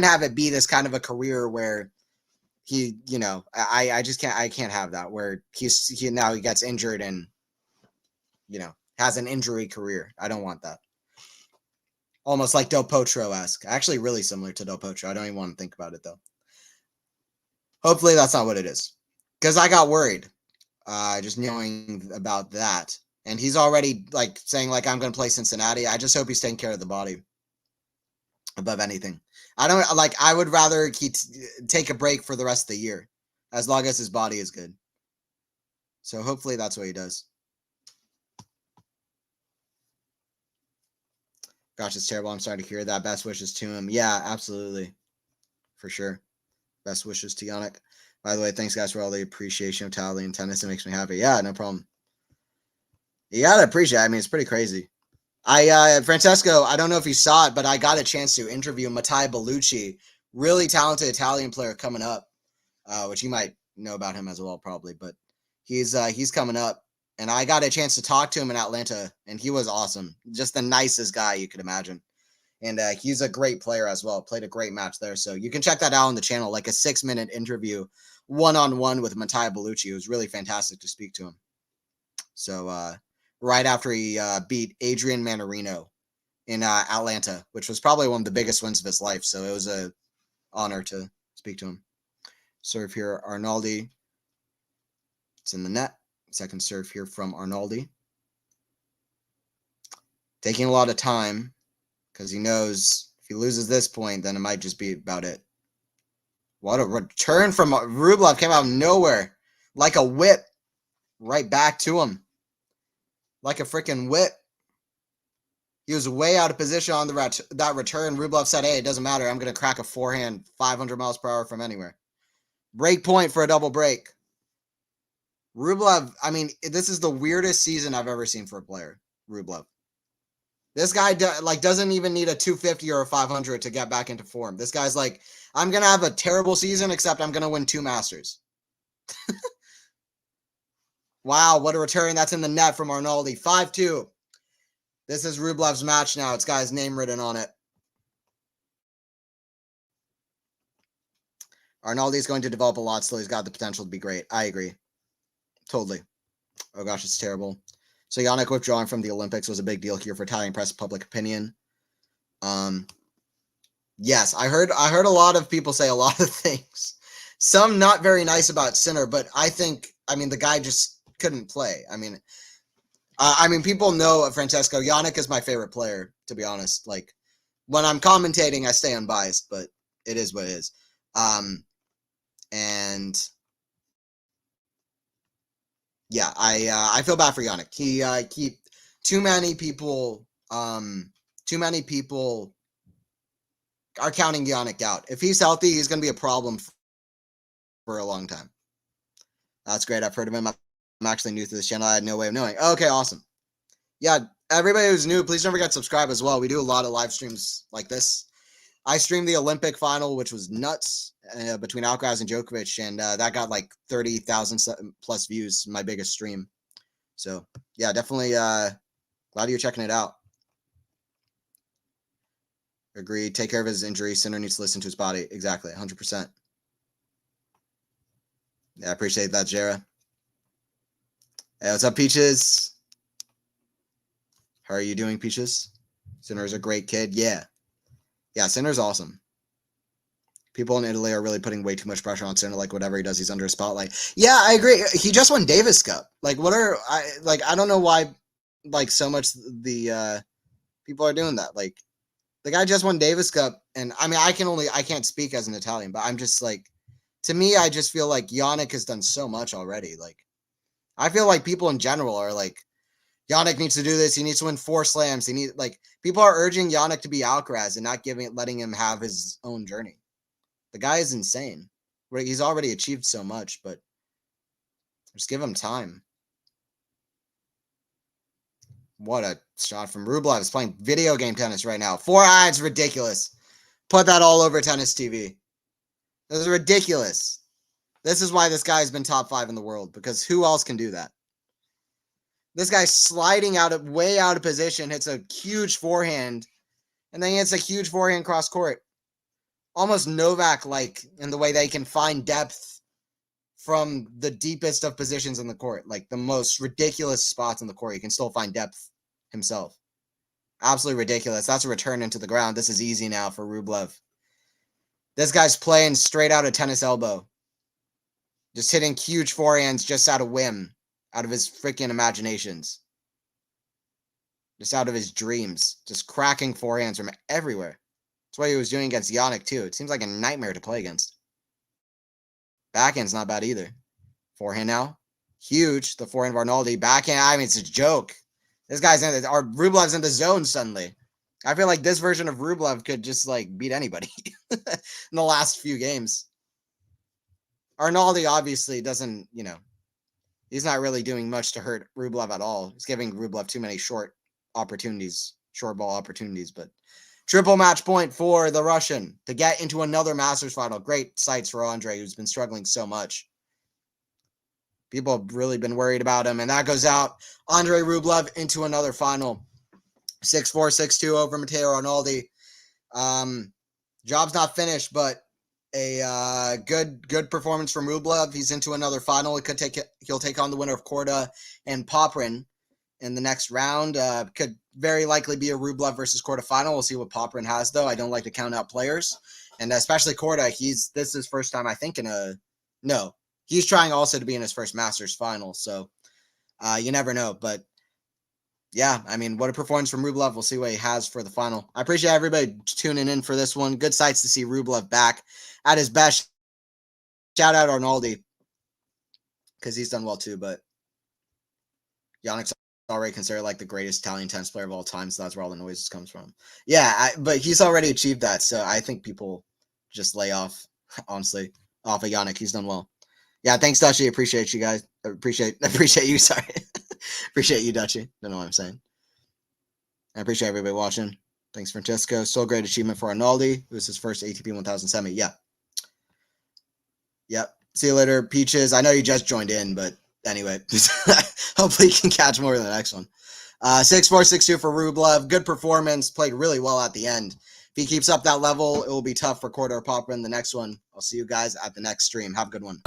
have it be this kind of a career where he, I just can't. I can't have that where he gets injured and has an injury career. I don't want that. Almost like Del Potro-esque. Actually, really similar to Del Potro. I don't even want to think about it though. Hopefully, that's not what it is, because I got worried just knowing about that. And he's already saying I'm going to play Cincinnati. I just hope he's taking care of the body above anything. I would rather he take a break for the rest of the year as long as his body is good. So hopefully that's what he does. Gosh, it's terrible. I'm sorry to hear that. Best wishes to him. Yeah, absolutely. For sure. Best wishes to Jannik. By the way, thanks guys for all the appreciation of Italian tennis. It makes me happy. Yeah, no problem. You gotta appreciate it. I mean, it's pretty crazy. Francesco, I don't know if you saw it, but I got a chance to interview Matteo Bellucci, really talented Italian player coming up, which you might know about him as well, probably, but he's coming up, and I got a chance to talk to him in Atlanta, and he was awesome. Just the nicest guy you could imagine. And he's a great player as well. Played a great match there. So you can check that out on the channel, like a 6-minute interview, one-on-one with Matteo Bellucci. It was really fantastic to speak to him. So, right after he beat Adrian Manarino in Atlanta, which was probably one of the biggest wins of his life. So it was an honor to speak to him. Serve here, Arnaldi. It's in the net. Second serve here from Arnaldi. Taking a lot of time because he knows if he loses this point, then it might just be about it. What a return from Rublev. Came out of nowhere like a whip right back to him. Like a freaking whip. He was way out of position on that return. Rublev said, hey, it doesn't matter. I'm going to crack a forehand 500 miles per hour from anywhere. Break point for a double break. Rublev, I mean, this is the weirdest season I've ever seen for a player. Rublev. This guy doesn't even need a 250 or a 500 to get back into form. This guy's like, I'm going to have a terrible season, except I'm going to win 2 Masters. Wow, what a return. That's in the net from Arnaldi. 5-2. This is Rublev's match now. It's got his name written on it. Arnaldi's going to develop a lot still. He's got the potential to be great. I agree. Totally. Oh gosh, it's terrible. So Jannik withdrawing from the Olympics was a big deal here for Italian press and public opinion. Yes, I heard a lot of people say a lot of things. Some not very nice about Sinner, but I mean, the guy just couldn't play. I mean, I mean, people know Francesco. Yannick is my favorite player, to be honest. Like, when I'm commentating, I stay unbiased, but it is what it is. And yeah, I feel bad for Yannick. He too many people are counting Yannick out. If he's healthy, he's going to be a problem for a long time. That's great. I've heard of him. I'm actually new to this channel. I had no way of knowing. Okay, awesome. Yeah, everybody who's new, please don't forget to subscribe as well. We do a lot of live streams like this. I streamed the Olympic final, which was nuts, between Alcaraz and Djokovic, and that got like 30,000 plus views, my biggest stream. So, yeah, definitely glad you're checking it out. Agreed. Take care of his injury. Sinner needs to listen to his body. Exactly, 100%. Yeah, I appreciate that, Jera. Hey, what's up, Peaches? How are you doing, Peaches? Sinner's a great kid. Yeah. Yeah, Sinner's awesome. People in Italy are really putting way too much pressure on Sinner. Like, whatever he does, he's under a spotlight. Yeah, I agree. He just won Davis Cup. Like, I don't know why, like, so much the people are doing that. Like, the guy just won Davis Cup, and I mean, I can't speak as an Italian, but I'm just like, to me, I just feel like Yannick has done so much already. Like, I feel like people in general are like, Yannick needs to do this. He needs to win 4 slams. People are urging Yannick to be Alcaraz and not letting him have his own journey. The guy is insane. He's already achieved so much, but just give him time. What a shot from Rublev. He's playing video game tennis right now. 4 irons, ridiculous. Put that all over tennis TV. This is ridiculous. This is why this guy has been top 5 in the world, because who else can do that? This guy's sliding way out of position, hits a huge forehand, and then he hits a huge forehand cross court. Almost Novak-like in the way they can find depth from the deepest of positions in the court. Like, the most ridiculous spots in the court, he can still find depth himself. Absolutely ridiculous. That's a return into the ground. This is easy now for Rublev. This guy's playing straight out of tennis elbow. Just hitting huge forehands just out of whim. Out of his freaking imaginations. Just out of his dreams. Just cracking forehands from everywhere. That's what he was doing against Yannick, too. It seems like a nightmare to play against. Backhand's not bad either. Forehand now. Huge. The forehand of Arnaldi. Backhand. I mean, it's a joke. This guy's Rublev's in the zone suddenly. I feel like this version of Rublev could just, like, beat anybody in the last few games. Arnaldi obviously doesn't, he's not really doing much to hurt Rublev at all. He's giving Rublev too many short ball opportunities. But triple match point for the Russian to get into another Masters final. Great sights for Andrey, who's been struggling so much. People have really been worried about him, and that goes out. Andrey Rublev into another final. 6-4, 6-2 over Matteo Arnaldi. Job's not finished, but a good performance from Rublev. He's into another final. He'll take on the winner of Korda and Popyrin in the next round. Could very likely be a Rublev versus Korda final. We'll see what Popyrin has, though. I don't like to count out players, and especially Korda. This is his first time, I think, he's trying also to be in his first Masters final. So you never know, but. Yeah, I mean, what a performance from Rublev. We'll see what he has for the final. I appreciate everybody tuning in for this one. Good sights to see Rublev back at his best. Shout out Arnaldi, because he's done well too, but Yannick's already considered like the greatest Italian tennis player of all time, so that's where all the noises comes from. Yeah, but he's already achieved that, so I think people just lay off, honestly, off of Yannick. He's done well. Yeah, thanks, Dutchy. Appreciate you guys. Appreciate you, sorry. Appreciate you, Dutchy. Don't know what I'm saying. I appreciate everybody watching. Thanks, Francesco. So great achievement for Arnaldi. It was his first ATP 1000 semi. Yeah. Yep. See you later, Peaches. I know you just joined in, but anyway, hopefully you can catch more of the next one. 6-4, 6-2 for Rublev. Good performance. Played really well at the end. If he keeps up that level, it will be tough for Korda or Popyrin in the next one. I'll see you guys at the next stream. Have a good one.